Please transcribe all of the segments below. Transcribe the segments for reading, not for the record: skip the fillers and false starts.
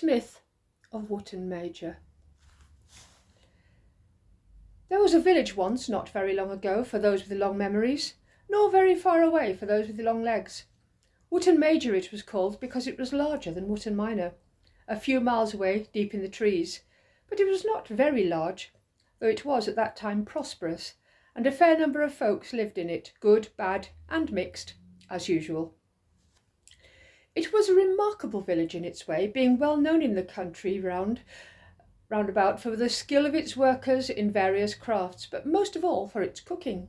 Smith of Wootton Major. There was a village once, not very long ago for those with the long memories, nor very far away for those with the long legs. Wootton Major it was called because it was larger than Wootton Minor, a few miles away deep in the trees, but it was not very large, though it was at that time prosperous, and a fair number of folks lived in it, good, bad, and mixed, as usual. It was a remarkable village in its way, being well known in the country round about for the skill of its workers in various crafts, but most of all for its cooking.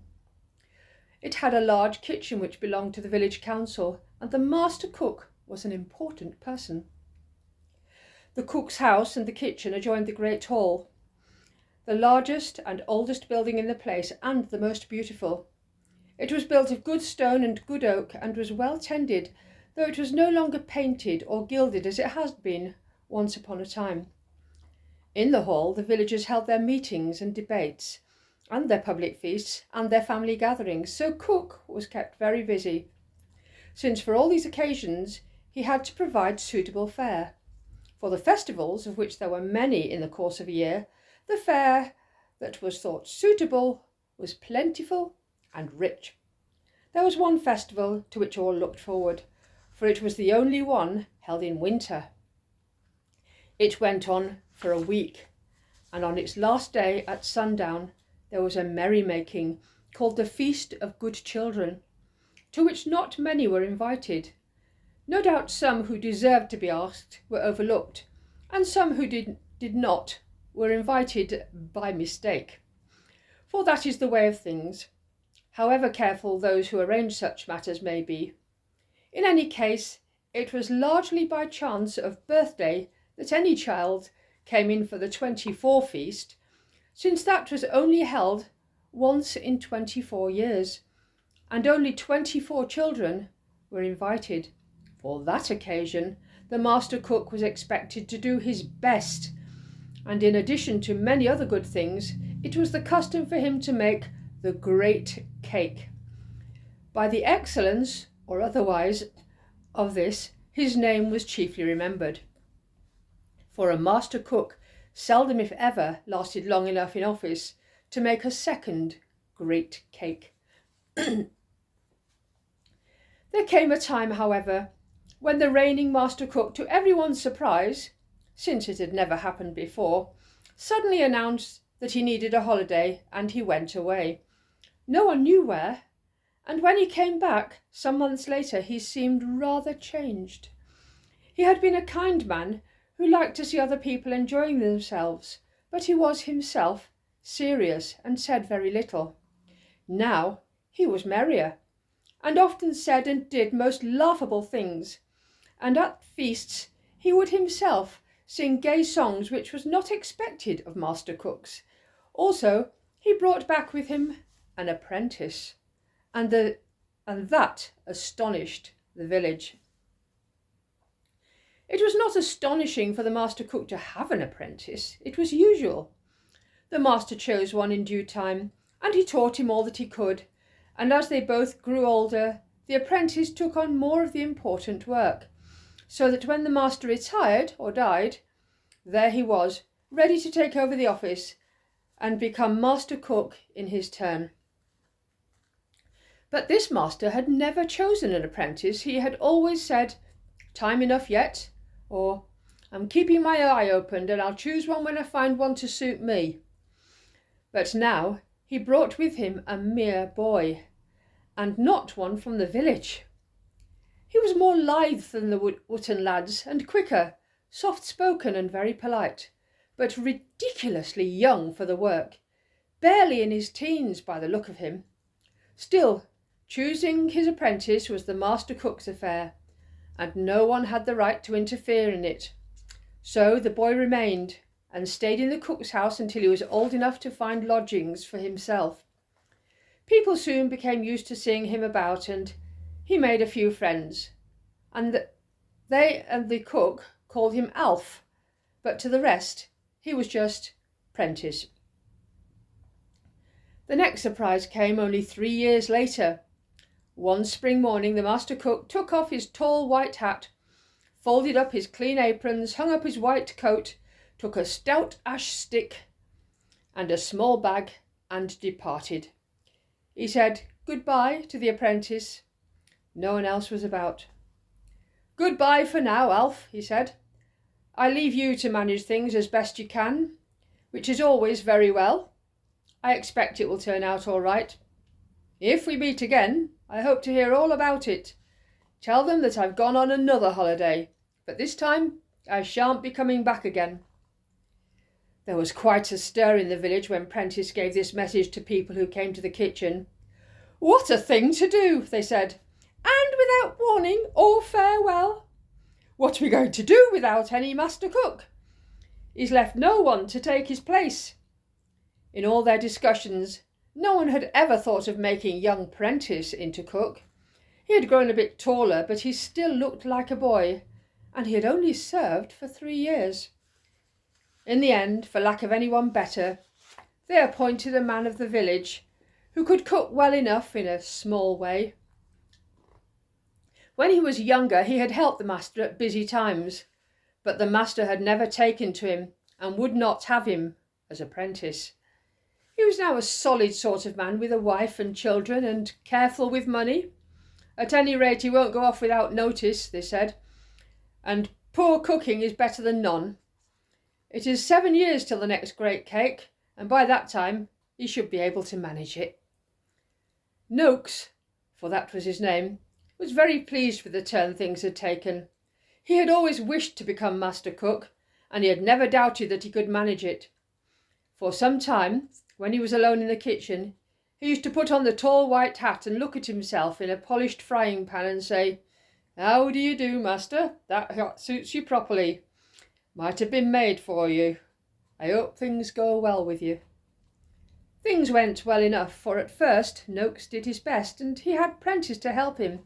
It had a large kitchen which belonged to the village council, and the master cook was an important person. The cook's house and the kitchen adjoined the great hall, the largest and oldest building in the place, and the most beautiful. It was built of good stone and good oak, and was well tended, though it was no longer painted or gilded as it had been once upon a time. In the hall the villagers held their meetings and debates, and their public feasts, and their family gatherings, so Cook was kept very busy, since for all these occasions he had to provide suitable fare. For the festivals, of which there were many in the course of a year, the fare that was thought suitable was plentiful and rich. There was one festival to which all looked forward, for it was the only one held in winter. It went on for a week, and on its last day at sundown there was a merrymaking called the Feast of Good Children, to which not many were invited. No doubt some who deserved to be asked were overlooked, and some who did not were invited by mistake. For that is the way of things, however careful those who arrange such matters may be. In any case, it was largely by chance of birthday that any child came in for the 24 feast, since that was only held once in 24 years, and only 24 children were invited. For that occasion, the master cook was expected to do his best, and in addition to many other good things, it was the custom for him to make the great cake. By the excellence, or otherwise, of this, his name was chiefly remembered. For a master cook seldom, if ever, lasted long enough in office to make a second great cake. There came a time, however, when the reigning master cook, to everyone's surprise, since it had never happened before, suddenly announced that he needed a holiday, and he went away. No one knew where, and when he came back some months later he seemed rather changed. He had been a kind man who liked to see other people enjoying themselves, but he was himself serious and said very little. Now he was merrier, and often said and did most laughable things, and at feasts he would himself sing gay songs which was not expected of master cooks. Also he brought back with him an apprentice, and that astonished the village. It was not astonishing for the master cook to have an apprentice. It was usual. The master chose one in due time, and he taught him all that he could, and as they both grew older, the apprentice took on more of the important work, so that when the master retired or died, there he was, ready to take over the office and become master cook in his turn. But this master had never chosen an apprentice. He had always said, "Time enough yet," or "I'm keeping my eye open and I'll choose one when I find one to suit me." But now he brought with him a mere boy, and not one from the village. He was more lithe than the Wootton lads, and quicker, soft-spoken and very polite, but ridiculously young for the work, barely in his teens by the look of him. Still, choosing his apprentice was the master cook's affair, and no one had the right to interfere in it. So the boy remained, and stayed in the cook's house until he was old enough to find lodgings for himself. People soon became used to seeing him about, and he made a few friends, and they and the cook called him Alf, but to the rest he was just Prentice. The next surprise came only 3 years later. One spring morning the master cook took off his tall white hat, folded up his clean aprons, hung up his white coat, took a stout ash stick and a small bag and departed. He said goodbye to the apprentice. No one else was about. "Goodbye for now, Alf," he said. "I leave you to manage things as best you can, which is always very well. I expect it will turn out all right. If we meet again, I hope to hear all about it. Tell them that I've gone on another holiday, but this time I shan't be coming back again." There was quite a stir in the village when Prentice gave this message to people who came to the kitchen. "What a thing to do," they said, "and without warning or farewell. What are we going to do without any master cook? He's left no one to take his place." In all their discussions, no one had ever thought of making young Prentice into cook. He had grown a bit taller, but he still looked like a boy, and he had only served for 3 years. In the end, for lack of anyone better, they appointed a man of the village who could cook well enough in a small way. When he was younger, he had helped the master at busy times, but the master had never taken to him and would not have him as apprentice. He was now a solid sort of man with a wife and children and careful with money. At any rate, he won't go off without notice, they said, and poor cooking is better than none. It is 7 years till the next great cake, and by that time he should be able to manage it. Noakes, for that was his name, was very pleased with the turn things had taken. He had always wished to become master cook, and he had never doubted that he could manage it. For some time, when he was alone in the kitchen, he used to put on the tall white hat and look at himself in a polished frying pan and say, "How do you do, master? That hat suits you properly. Might have been made for you. I hope things go well with you." Things went well enough, for at first Noakes did his best, and he had Prentice to help him.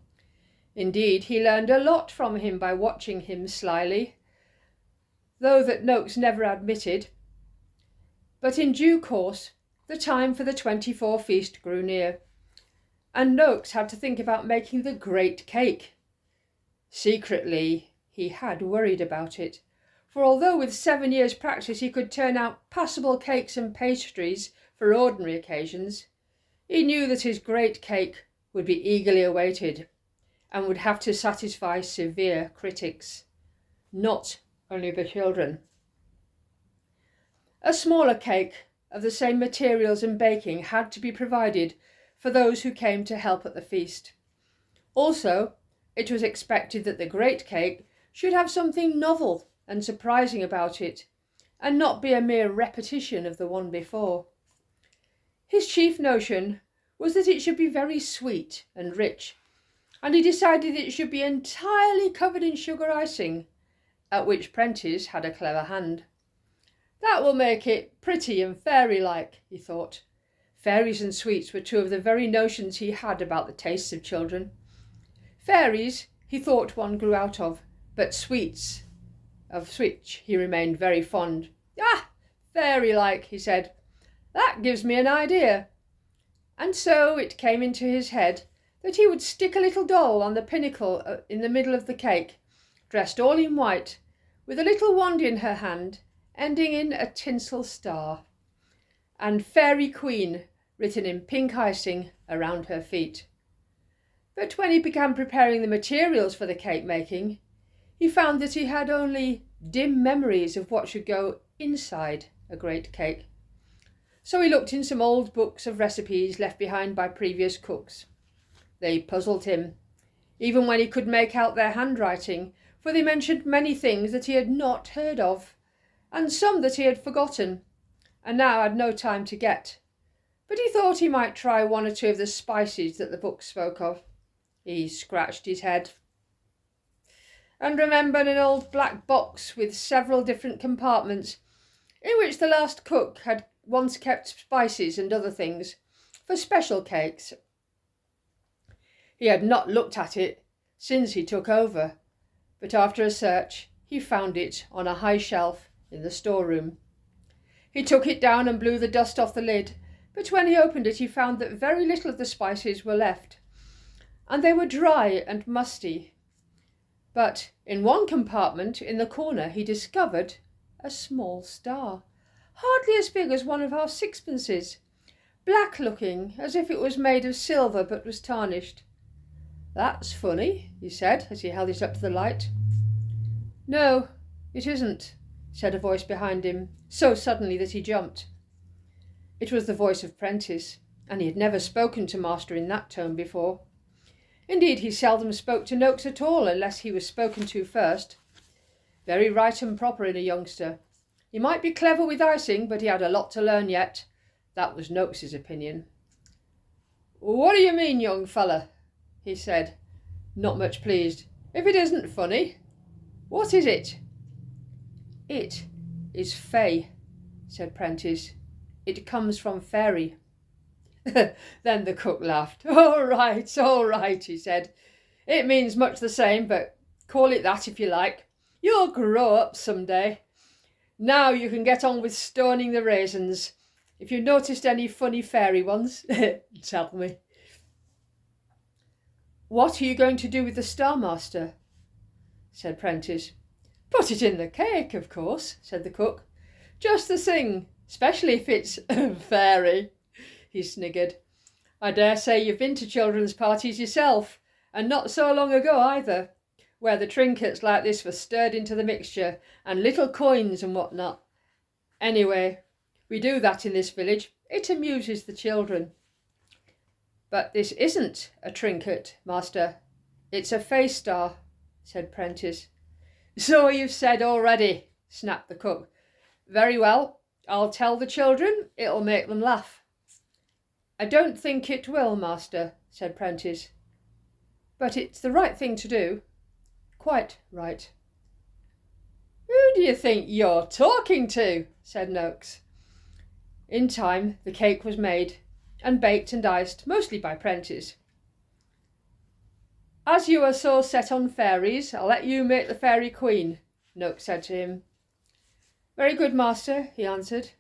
Indeed, he learned a lot from him by watching him slyly, though that Noakes never admitted. But in due course, the time for the 24 feast grew near, and Noakes had to think about making the great cake. Secretly, he had worried about it, for although with 7 years' practice he could turn out passable cakes and pastries for ordinary occasions, he knew that his great cake would be eagerly awaited and would have to satisfy severe critics, not only the children. A smaller cake of the same materials and baking had to be provided for those who came to help at the feast. Also, it was expected that the great cake should have something novel and surprising about it, and not be a mere repetition of the one before. His chief notion was that it should be very sweet and rich, and he decided it should be entirely covered in sugar icing, at which Prentice had a clever hand. "That will make it pretty and fairy-like," he thought. Fairies and sweets were two of the very notions he had about the tastes of children. Fairies he thought one grew out of, but sweets, of which he remained very fond. "Ah, fairy-like," he said. "That gives me an idea." And so it came into his head that he would stick a little doll on the pinnacle in the middle of the cake, dressed all in white, with a little wand in her hand, ending in a tinsel star, and Fairy Queen written in pink icing around her feet. But when he began preparing the materials for the cake making, he found that he had only dim memories of what should go inside a great cake. So he looked in some old books of recipes left behind by previous cooks. They puzzled him, even when he could make out their handwriting, for they mentioned many things that he had not heard of, and some that he had forgotten, and now had no time to get. But he thought he might try one or two of the spices that the books spoke of. He scratched his head, and remembered an old black box with several different compartments, in which the last cook had once kept spices and other things for special cakes. He had not looked at it since he took over, but after a search he found it on a high shelf in the storeroom. He took it down and blew the dust off the lid, but when he opened it he found that very little of the spices were left, and they were dry and musty. But in one compartment in the corner he discovered a small star, hardly as big as one of our sixpences, black-looking, as if it was made of silver but was tarnished. "That's funny," he said as he held it up to the light. "No, it isn't," said a voice behind him, so suddenly that he jumped. It was the voice of Prentice, and he had never spoken to Master in that tone before. Indeed, he seldom spoke to Noakes at all unless he was spoken to first. Very right and proper in a youngster. He might be clever with icing, but he had a lot to learn yet. That was Noakes's opinion. "What do you mean, young fella?" he said, not much pleased. "If it isn't funny, what is it?" "It is fae," said Prentice. "It comes from faerie." Then the cook laughed. All right, he said. "It means much the same, but call it that if you like. You'll grow up some day. Now you can get on with stoning the raisins. If you've noticed any funny fairy ones, tell me." "What are you going to do with the star, Master?" said Prentice. "Put it in the cake, of course," said the cook. "Just the thing, especially if it's fairy," he sniggered. "I dare say you've been to children's parties yourself, and not so long ago either, where the trinkets like this were stirred into the mixture, and little coins and what not. Anyway, we do that in this village. It amuses the children." "But this isn't a trinket, Master. It's a fae star," said Prentice. "So you've said already," snapped the cook. "Very well, I'll tell the children. It'll make them laugh." "I don't think it will, Master," said Prentice. "But it's the right thing to do. Quite right." "Who do you think you're talking to?" said Noakes. In time the cake was made, and baked and iced, mostly by Prentice. "As you are so set on fairies, I'll let you make the fairy queen," Noakes said to him. "Very good, Master," he answered.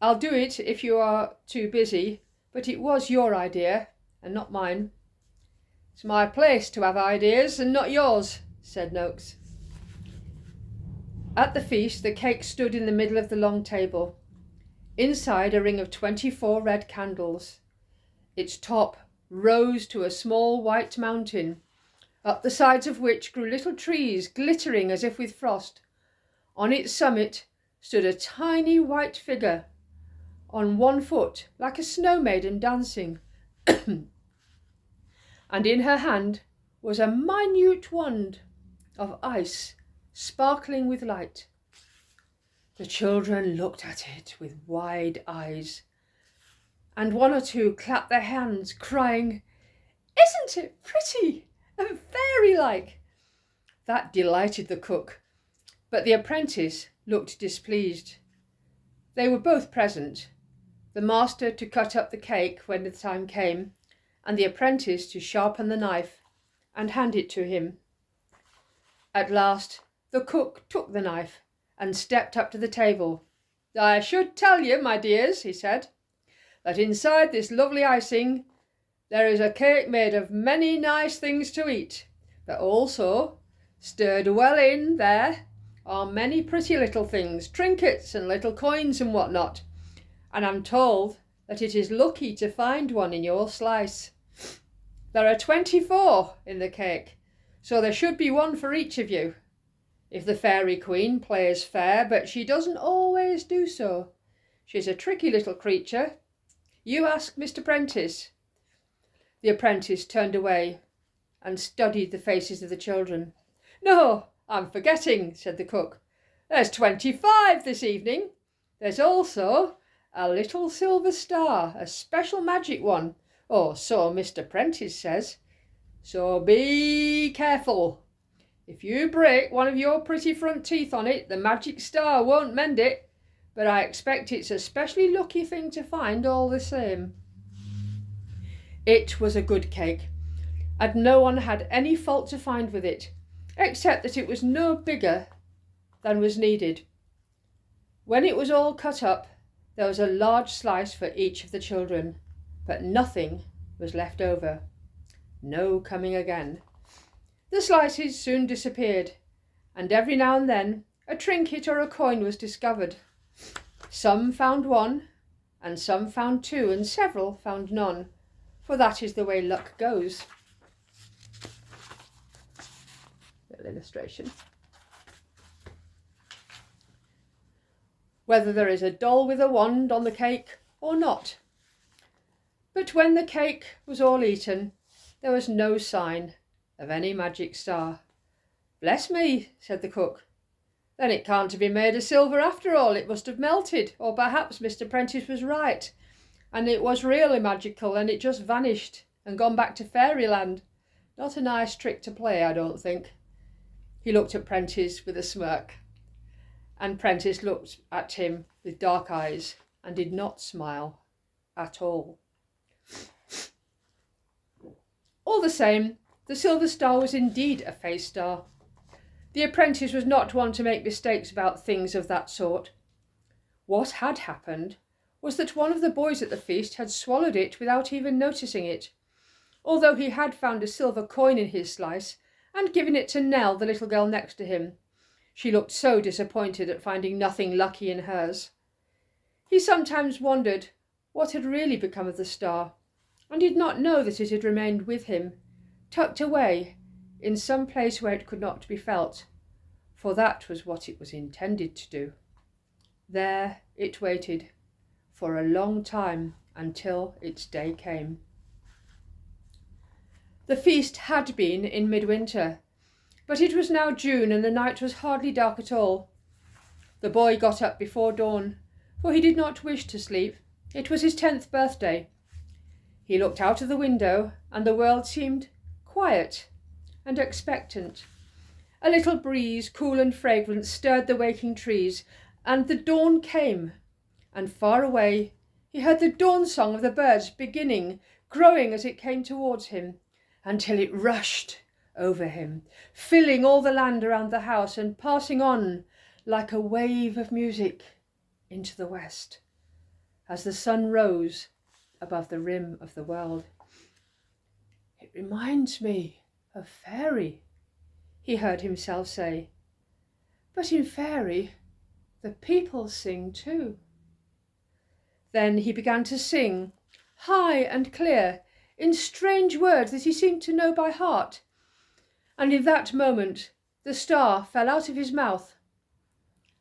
"I'll do it if you are too busy, but it was your idea, and not mine." "It's my place to have ideas, and not yours," said Noakes. At the feast the cake stood in the middle of the long table. Inside a ring of 24 red candles. Its top rose to a small white mountain, up the sides of which grew little trees glittering as if with frost. On its summit stood a tiny white figure, on one foot like a snow maiden dancing, and in her hand was a minute wand of ice sparkling with light. The children looked at it with wide eyes, and one or two clapped their hands, crying, "Isn't it pretty and fairy-like?" That delighted the cook, but the apprentice looked displeased. They were both present, the master to cut up the cake when the time came, and the apprentice to sharpen the knife and hand it to him. At last the cook took the knife and stepped up to the table. "I should tell you, my dears," he said, "that inside this lovely icing there is a cake made of many nice things to eat, but also, stirred well in there, are many pretty little things, trinkets and little coins and what not, and I'm told that it is lucky to find one in your slice. There are 24 in the cake, so there should be one for each of you. If the fairy queen plays fair, but she doesn't always do so. She's a tricky little creature. You ask Mr. Prentice." The apprentice turned away and studied the faces of the children. "No, I'm forgetting," said the cook. "There's 25 this evening. There's also a little silver star, a special magic one, or so Mr. Prentice says. So be careful. If you break one of your pretty front teeth on it, the magic star won't mend it, but I expect it's a specially lucky thing to find all the same." It was a good cake, and no one had any fault to find with it, except that it was no bigger than was needed. When it was all cut up, there was a large slice for each of the children, but nothing was left over. No coming again. The slices soon disappeared, and every now and then a trinket or a coin was discovered. Some found one, and some found two, and several found none, for that is the way luck goes. Little illustration. Whether there is a doll with a wand on the cake or not. But when the cake was all eaten, there was no sign of any magic star. "Bless me," said the cook. "Then it can't have been made of silver after all. It must have melted, or perhaps Mr. Prentice was right, and it was really magical and it just vanished and gone back to fairyland. Not a nice trick to play, I don't think." He looked at Prentice with a smirk, and Prentice looked at him with dark eyes and did not smile at all. All the same, the silver star was indeed a fey star. The apprentice was not one to make mistakes about things of that sort. What had happened was that one of the boys at the feast had swallowed it without even noticing it, although he had found a silver coin in his slice and given it to Nell, the little girl next to him. She looked so disappointed at finding nothing lucky in hers. He sometimes wondered what had really become of the star, and did not know that it had remained with him, tucked away in some place where it could not be felt, for that was what it was intended to do. There it waited for a long time until its day came. The feast had been in midwinter, but it was now June and the night was hardly dark at all. The boy got up before dawn, for he did not wish to sleep. It was his 10th birthday. He looked out of the window and the world seemed quiet and expectant. A little breeze, cool and fragrant, stirred the waking trees, and the dawn came, and far away he heard the dawn song of the birds beginning, growing as it came towards him, until it rushed over him, filling all the land around the house and passing on like a wave of music into the west, as the sun rose above the rim of the world. "It reminds me of faerie," he heard himself say. "But in faerie, the people sing too." Then he began to sing, high and clear, in strange words that he seemed to know by heart. And in that moment the star fell out of his mouth,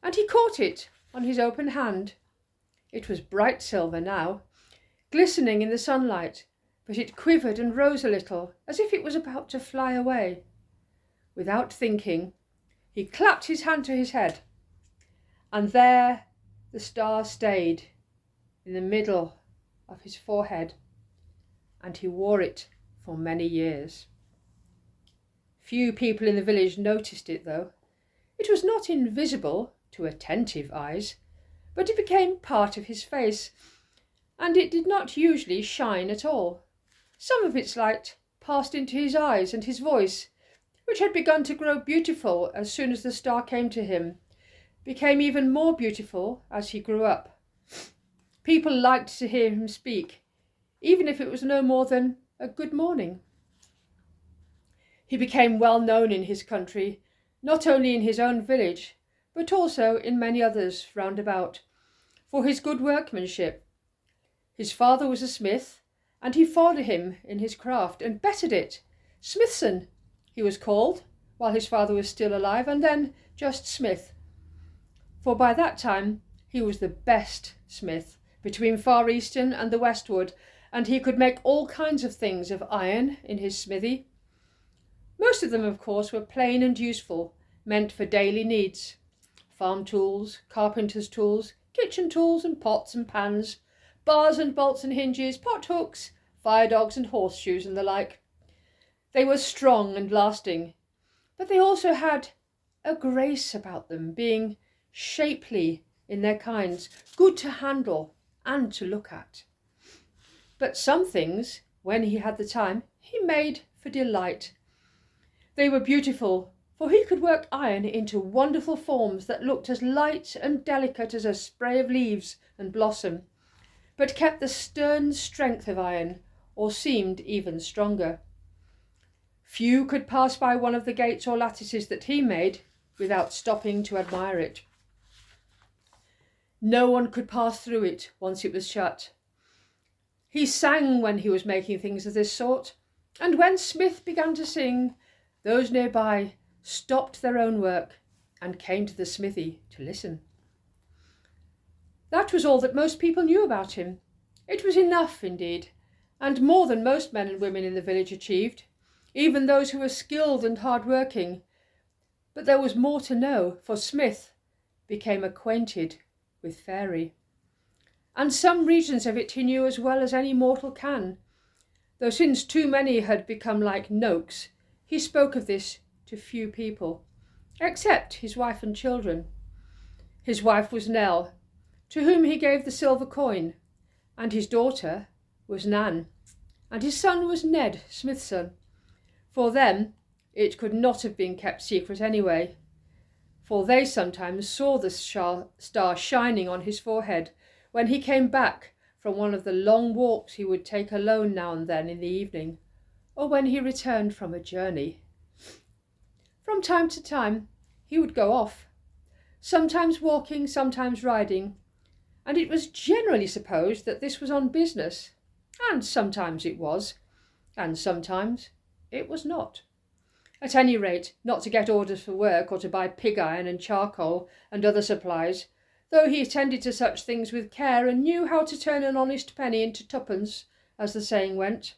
and he caught it on his open hand. It was bright silver now, glistening in the sunlight, but it quivered and rose a little, as if it was about to fly away. Without thinking, he clapped his hand to his head, and there the star stayed in the middle of his forehead, and he wore it for many years. Few people in the village noticed it, though. It was not invisible to attentive eyes, but it became part of his face, and it did not usually shine at all. Some of its light passed into his eyes, and his voice, which had begun to grow beautiful as soon as the star came to him, became even more beautiful as he grew up. People liked to hear him speak, even if it was no more than a good morning. He became well known in his country, not only in his own village, but also in many others round about, for his good workmanship. His father was a smith, and he followed him in his craft and bettered it. Smithson, he was called, while his father was still alive, and then just Smith. For by that time he was the best smith between Far Eastern and the Westwood, and he could make all kinds of things of iron in his smithy. Most of them, of course, were plain and useful, meant for daily needs. Farm tools, carpenter's tools, kitchen tools and pots and pans, bars and bolts and hinges, pot hooks, fire dogs and horseshoes and the like. They were strong and lasting, but they also had a grace about them, being shapely in their kinds, good to handle and to look at. But some things, when he had the time, he made for delight. They were beautiful, for he could work iron into wonderful forms that looked as light and delicate as a spray of leaves and blossom, but kept the stern strength of iron, or seemed even stronger. Few could pass by one of the gates or lattices that he made without stopping to admire it. No one could pass through it once it was shut. He sang when he was making things of this sort, and when Smith began to sing, those nearby stopped their own work and came to the smithy to listen. That was all that most people knew about him. It was enough, indeed, and more than most men and women in the village achieved, even those who were skilled and hard-working. But there was more to know, for Smith became acquainted with faerie. And some regions of it he knew as well as any mortal can, though since too many had become like Noakes, he spoke of this to few people, except his wife and children. His wife was Nell, to whom he gave the silver coin, and his daughter was Nan, and his son was Ned, Smith's son. For them it could not have been kept secret anyway, for they sometimes saw the star shining on his forehead when he came back from one of the long walks he would take alone now and then in the evening, or when he returned from a journey. From time to time he would go off, sometimes walking, sometimes riding, and it was generally supposed that this was on business, and sometimes it was, and sometimes it was not. At any rate, not to get orders for work or to buy pig iron and charcoal and other supplies, though he attended to such things with care and knew how to turn an honest penny into twopence, as the saying went.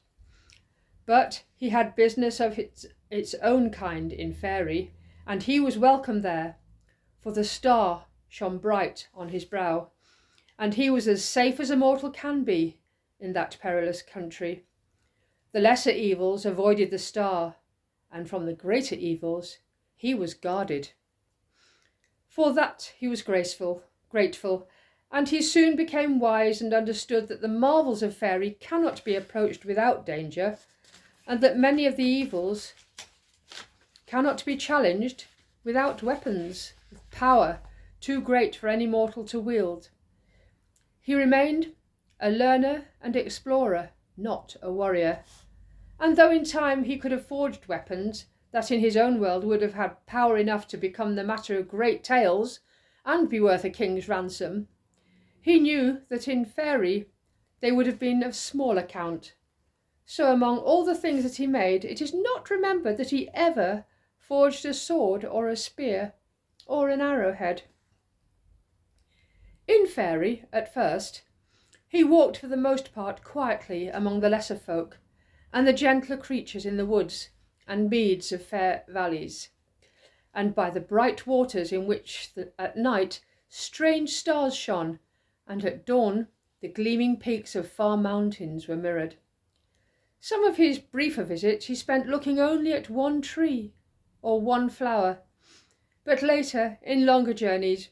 But he had business of its own kind in faerie, and he was welcome there, for the star shone bright on his brow, and he was as safe as a mortal can be in that perilous country. The lesser evils avoided the star, and from the greater evils he was guarded. For that he was grateful, and he soon became wise and understood that the marvels of faerie cannot be approached without danger, and that many of the evils cannot be challenged without weapons of power too great for any mortal to wield. He remained a learner and explorer, not a warrior, and though in time he could have forged weapons that in his own world would have had power enough to become the matter of great tales and be worth a king's ransom, he knew that in faerie they would have been of small account. So among all the things that he made, it is not remembered that he ever forged a sword or a spear or an arrowhead. In faerie, at first, he walked for the most part quietly among the lesser folk and the gentler creatures in the woods and meads of fair valleys, and by the bright waters in which at night strange stars shone, and at dawn the gleaming peaks of far mountains were mirrored. Some of his briefer visits he spent looking only at one tree or one flower, but later, in longer journeys,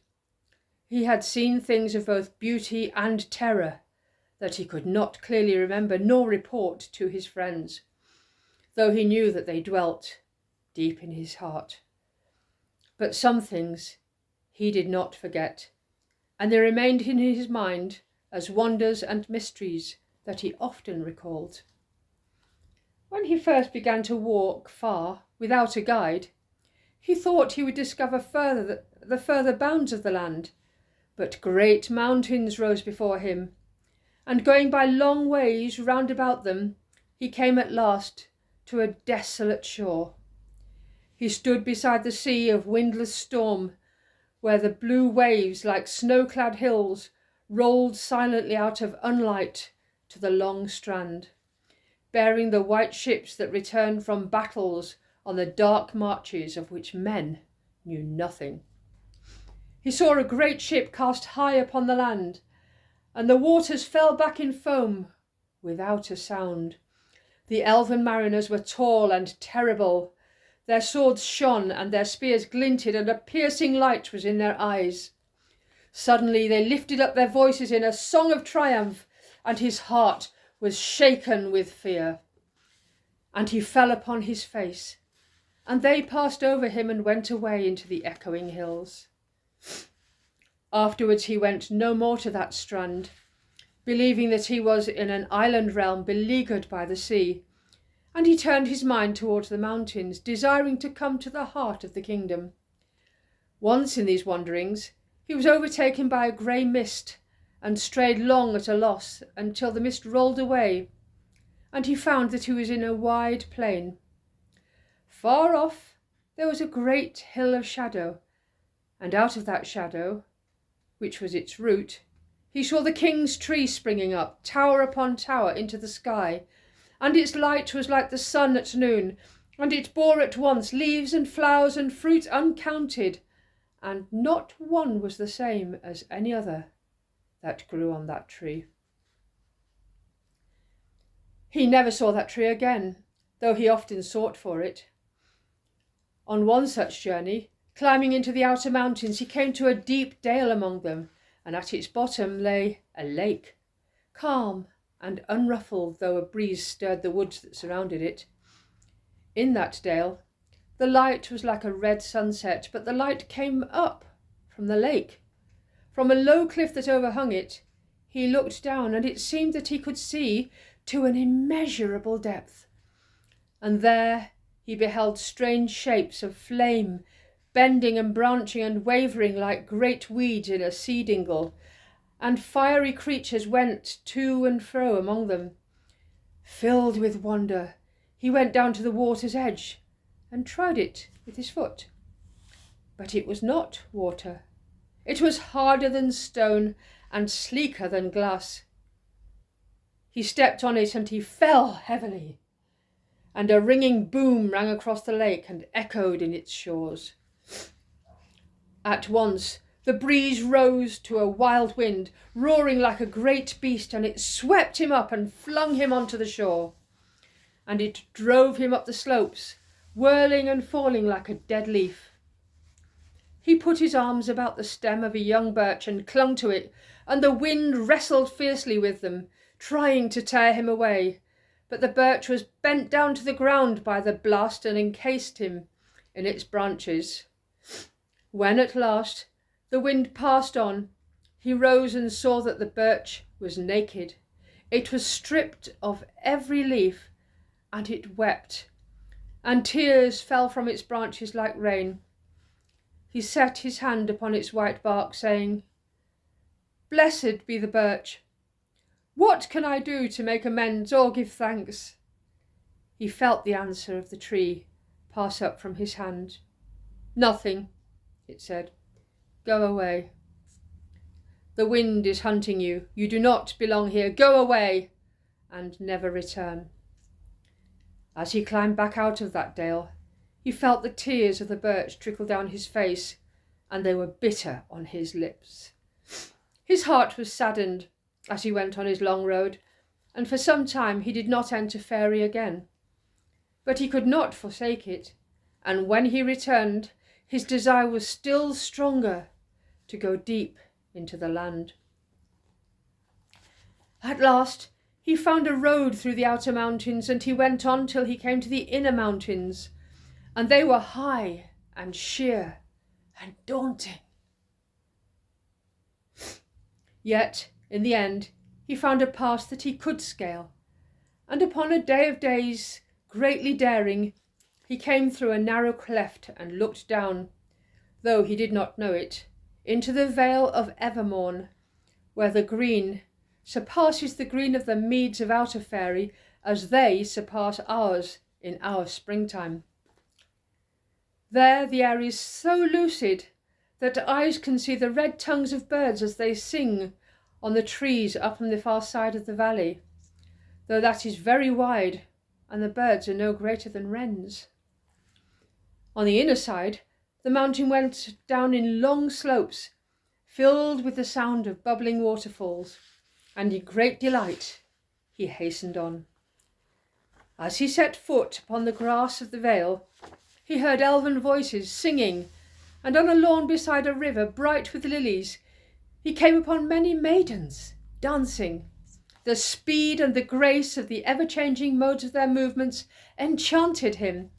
he had seen things of both beauty and terror that he could not clearly remember nor report to his friends, though he knew that they dwelt deep in his heart. But some things he did not forget, and they remained in his mind as wonders and mysteries that he often recalled. When he first began to walk far without a guide, he thought he would discover the further bounds of the land, but great mountains rose before him, and going by long ways round about them, he came at last to a desolate shore. He stood beside the sea of windless storm, where the blue waves, like snow-clad hills, rolled silently out of unlight to the long strand, bearing the white ships that returned from battles on the dark marches of which men knew nothing. He saw a great ship cast high upon the land, and the waters fell back in foam without a sound. The elven mariners were tall and terrible. Their swords shone and their spears glinted, and a piercing light was in their eyes. Suddenly they lifted up their voices in a song of triumph, and his heart was shaken with fear. And he fell upon his face, and they passed over him and went away into the echoing hills. Afterwards he went no more to that strand, believing that he was in an island realm beleaguered by the sea, and he turned his mind towards the mountains, desiring to come to the heart of the kingdom. Once in these wanderings he was overtaken by a grey mist, and strayed long at a loss until the mist rolled away, and he found that he was in a wide plain. Far off there was a great hill of shadow, and out of that shadow, which was its root, he saw the king's tree springing up, tower upon tower, into the sky, and its light was like the sun at noon, and it bore at once leaves and flowers and fruit uncounted, and not one was the same as any other that grew on that tree. He never saw that tree again, though he often sought for it. On one such journey, climbing into the outer mountains, he came to a deep dale among them, and at its bottom lay a lake, calm and unruffled, though a breeze stirred the woods that surrounded it. In that dale, the light was like a red sunset, but the light came up from the lake. From a low cliff that overhung it, he looked down, and it seemed that he could see to an immeasurable depth. And there he beheld strange shapes of flame, bending and branching and wavering like great weeds in a sea dingle, and fiery creatures went to and fro among them. Filled with wonder, he went down to the water's edge and tried it with his foot. But it was not water. It was harder than stone and sleeker than glass. He stepped on it and he fell heavily, and a ringing boom rang across the lake and echoed in its shores. At once the breeze rose to a wild wind, roaring like a great beast, and it swept him up and flung him onto the shore, and it drove him up the slopes, whirling and falling like a dead leaf. He put his arms about the stem of a young birch and clung to it, and the wind wrestled fiercely with them, trying to tear him away, but the birch was bent down to the ground by the blast and encased him in its branches. When at last the wind passed on, he rose and saw that the birch was naked. It was stripped of every leaf, and it wept, and tears fell from its branches like rain. He set his hand upon its white bark, saying, "Blessed be the birch. What can I do to make amends or give thanks?" He felt the answer of the tree pass up from his hand. "Nothing," it said. "Go away. The wind is hunting you. You do not belong here. Go away and never return." As he climbed back out of that dale, he felt the tears of the birch trickle down his face, and they were bitter on his lips. His heart was saddened as he went on his long road, and for some time he did not enter faerie again. But he could not forsake it, and when he returned, his desire was still stronger to go deep into the land. At last he found a road through the outer mountains, and he went on till he came to the inner mountains, and they were high and sheer and daunting. Yet, in the end, he found a pass that he could scale, and upon a day of days, greatly daring, he came through a narrow cleft and looked down, though he did not know it, into the vale of Evermorn, where the green surpasses the green of the meads of outer faerie, as they surpass ours in our springtime. There the air is so lucid that eyes can see the red tongues of birds as they sing on the trees up on the far side of the valley, though that is very wide, and the birds are no greater than wrens. On the inner side, the mountain went down in long slopes, filled with the sound of bubbling waterfalls, and in great delight he hastened on. As he set foot upon the grass of the vale, he heard elven voices singing, and on a lawn beside a river bright with lilies, he came upon many maidens dancing. The speed and the grace of the ever-changing modes of their movements enchanted him,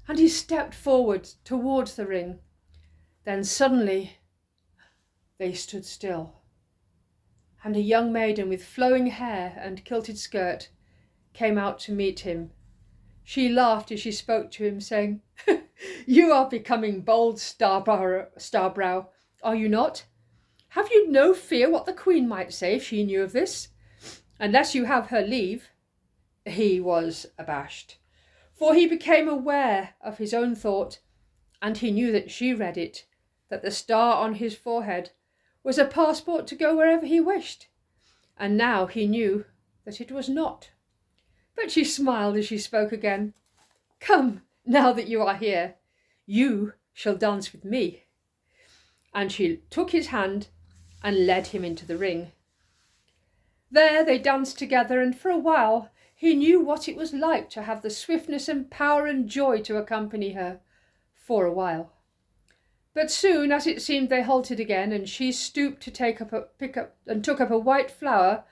and he stepped forward towards the ring. Then suddenly they stood still, and a young maiden with flowing hair and kilted skirt came out to meet him. She laughed as she spoke to him, saying, "You are becoming bold, Starbrow, are you not? Have you no fear what the Queen might say if she knew of this? Unless you have her leave." He was abashed, for he became aware of his own thought, and he knew that she read it, that the star on his forehead was a passport to go wherever he wished, and now he knew that it was not. But she smiled as she spoke again. "Come, now that you are here, you shall dance with me." And she took his hand and led him into the ring. There they danced together, and for a while he knew what it was like to have the swiftness and power and joy to accompany her, for a while. But soon, as it seemed, they halted again, and she stooped to took up a white flower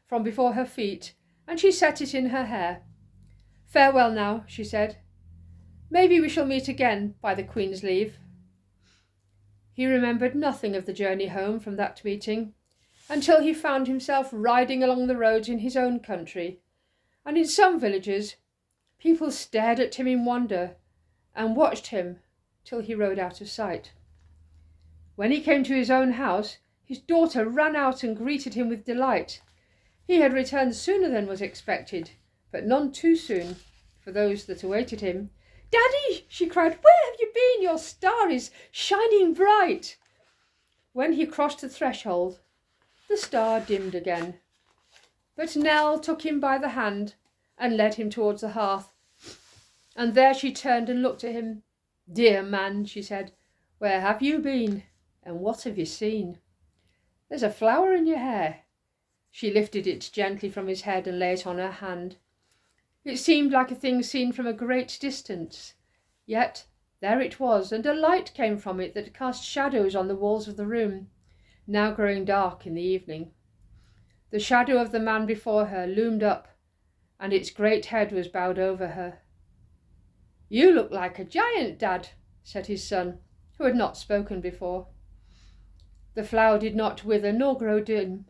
from before her feet, and she set it in her hair. "Farewell now," she said. "Maybe we shall meet again, by the Queen's leave." He remembered nothing of the journey home from that meeting, until he found himself riding along the roads in his own country, and in some villages people stared at him in wonder and watched him till he rode out of sight. When he came to his own house, his daughter ran out and greeted him with delight. He had returned sooner than was expected, but none too soon for those that awaited him. "Daddy," she cried, "where have you been? Your star is shining bright." When he crossed the threshold, the star dimmed again. But Nell took him by the hand and led him towards the hearth. And there she turned and looked at him. "Dear man," she said, "where have you been, and what have you seen? There's a flower in your hair." She lifted it gently from his head and lay it on her hand. It seemed like a thing seen from a great distance, yet there it was, and a light came from it that cast shadows on the walls of the room, now growing dark in the evening. The shadow of the man before her loomed up, and its great head was bowed over her. "You look like a giant, Dad," said his son, who had not spoken before. The flower did not wither nor grow dim,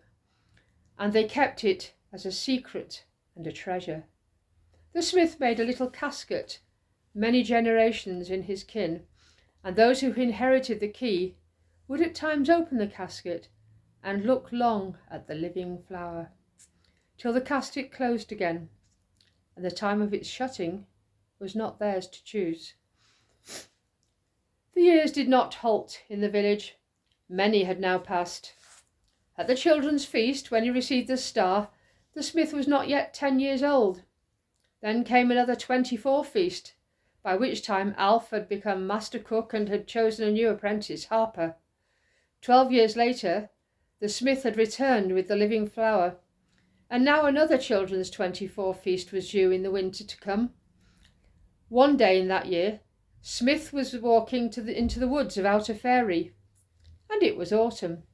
and they kept it as a secret and a treasure. The smith made a little casket, many generations in his kin, and those who inherited the key would at times open the casket and look long at the living flower, till the casket closed again, and the time of its shutting was not theirs to choose. The years did not halt in the village. Many had now passed. At the children's feast, when he received the star, the smith was not yet 10 years old. Then came another 24 feast, by which time Alf had become master cook and had chosen a new apprentice, Harper. 12 years later, the smith had returned with the living flower, and now another children's 24 feast was due in the winter to come. One day in that year, Smith was walking into the woods about faerie, and it was autumn.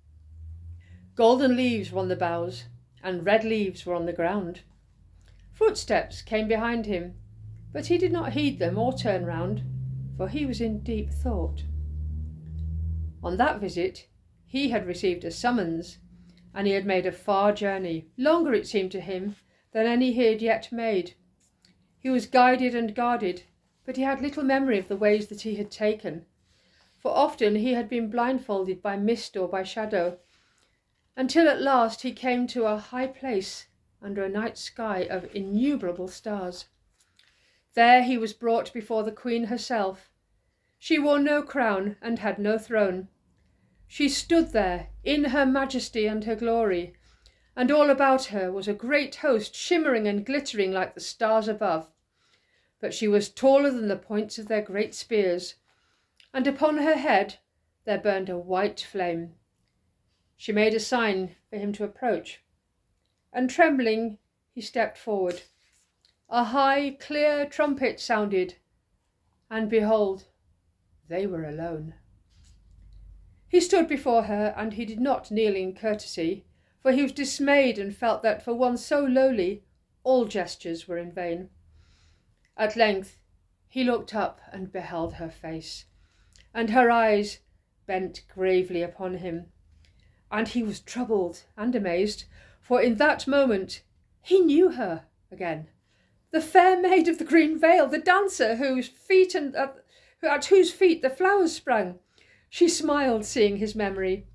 Golden leaves were on the boughs, and red leaves were on the ground. Footsteps came behind him, but he did not heed them or turn round, for he was in deep thought. On that visit he had received a summons, and he had made a far journey, longer it seemed to him than any he had yet made. He was guided and guarded, but he had little memory of the ways that he had taken, for often he had been blindfolded by mist or by shadow, until at last he came to a high place under a night sky of innumerable stars. There he was brought before the Queen herself. She wore no crown and had no throne. She stood there in her majesty and her glory, and all about her was a great host shimmering and glittering like the stars above. But she was taller than the points of their great spears, and upon her head there burned a white flame. She made a sign for him to approach, and trembling he stepped forward. A high, clear trumpet sounded, and behold, they were alone. He stood before her, and he did not kneel in courtesy, for he was dismayed and felt that for one so lowly all gestures were in vain. At length he looked up and beheld her face, and her eyes bent gravely upon him, and he was troubled and amazed, for in that moment he knew her again, The fair maid of the green veil, the dancer at whose feet the flowers sprang. She smiled, seeing his memory,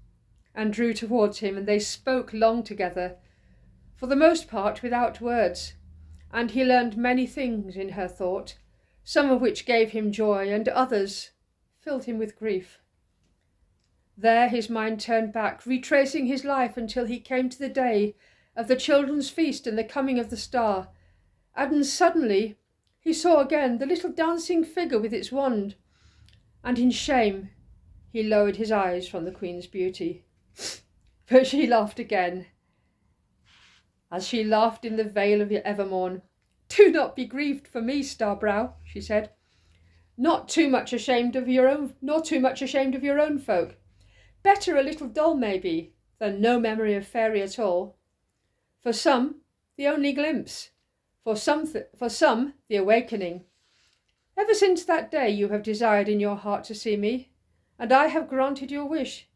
and drew towards him, and they spoke long together, for the most part without words, and he learned many things in her thought, some of which gave him joy, and others filled him with grief. There his mind turned back, retracing his life until he came to the day of the children's feast and the coming of the star, and suddenly he saw again the little dancing figure with its wand, and in shame he lowered his eyes from the Queen's beauty. But she laughed again, as she laughed in the vale of Evermorn. "Do not be grieved for me, Starbrow," she said. "Not too much ashamed of your own, nor too much ashamed of your own folk. Better a little dull, maybe, than no memory of faerie at all. For some, the only glimpse. For some, the awakening. Ever since that day you have desired in your heart to see me, and I have granted your wish,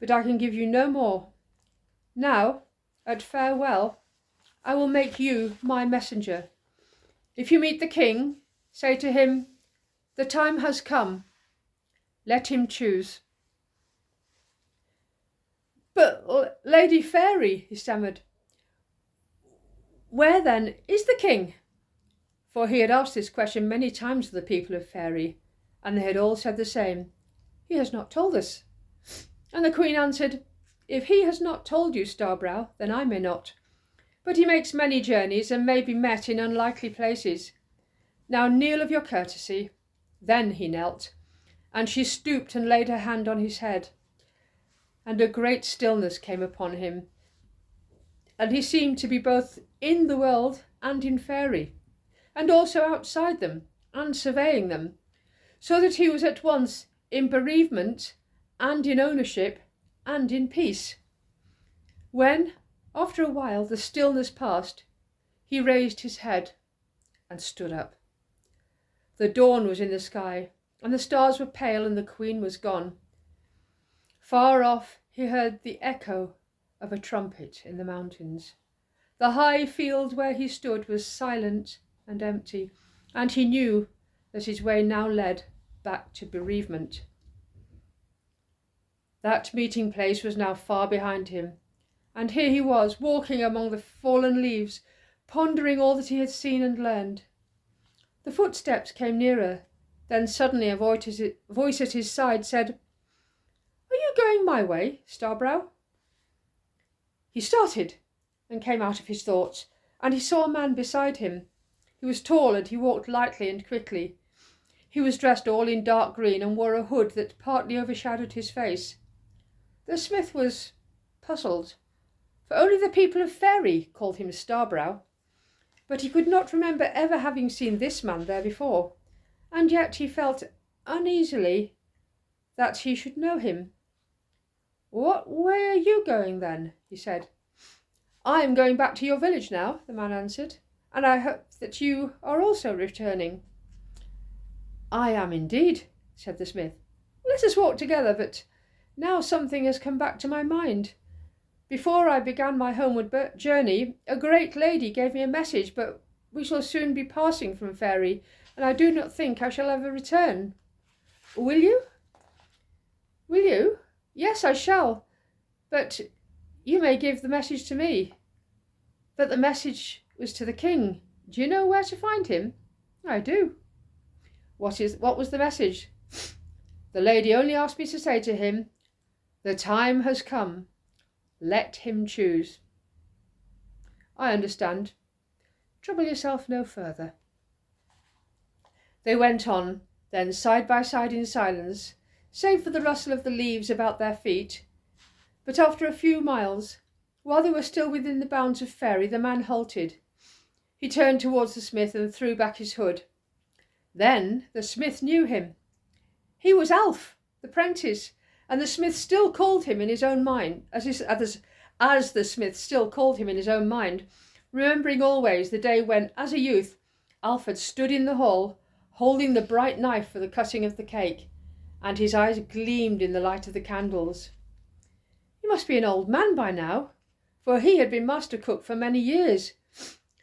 but I can give you no more. Now, at farewell, I will make you my messenger. If you meet the king, say to him, 'The time has come. Let him choose.'" "But, Lady Faerie," he stammered, "where then is the king?" For he had asked this question many times of the people of Faerie, and they had all said the same: "He has not told us." And the Queen answered, "If he has not told you, Starbrow, then I may not. But he makes many journeys and may be met in unlikely places. Now kneel of your courtesy." Then he knelt, and she stooped and laid her hand on his head, and a great stillness came upon him, and he seemed to be both in the world and in Faerie, and also outside them, and surveying them, so that he was at once in bereavement and in ownership and in peace. When, after a while, the stillness passed, he raised his head and stood up. The dawn was in the sky, and the stars were pale, and the Queen was gone. Far off he heard the echo of a trumpet in the mountains. The high field where he stood was silent and empty, and he knew that his way now led back to bereavement. That meeting place was now far behind him, and here he was, walking among the fallen leaves, pondering all that he had seen and learned. The footsteps came nearer, then suddenly a voice at his side said, "Are you going my way, Starbrow?" He started and came out of his thoughts, and he saw a man beside him. He was tall, and he walked lightly and quickly. He was dressed all in dark green and wore a hood that partly overshadowed his face. The smith was puzzled, for only the people of Faerie called him Starbrow, but he could not remember ever having seen this man there before, and yet he felt uneasily that he should know him. "What way are you going then?" he said. "I am going back to your village now," the man answered, "and I hope that you are also returning." "I am indeed," said the smith. "Let us walk together, but now something has come back to my mind. Before I began my homeward journey, a great lady gave me a message, but we shall soon be passing from Faerie, and I do not think I shall ever return. Will you?" "Will you? Yes, I shall. But you may give the message to me." "But the message was to the king. Do you know where to find him?" "I do." What was the message?" "The lady only asked me to say to him, 'The time has come. Let him choose.'" "I understand. Trouble yourself no further." They went on, then side by side in silence, save for the rustle of the leaves about their feet. But after a few miles, while they were still within the bounds of Faerie, the man halted. He turned towards the smith and threw back his hood. Then the smith knew him. He was Alf, the prentice, and the smith still called him in his own mind, as the smith still called him in his own mind, remembering always the day when, as a youth, Alf had stood in the hall, holding the bright knife for the cutting of the cake, and his eyes gleamed in the light of the candles. He must be an old man by now, for he had been master cook for many years.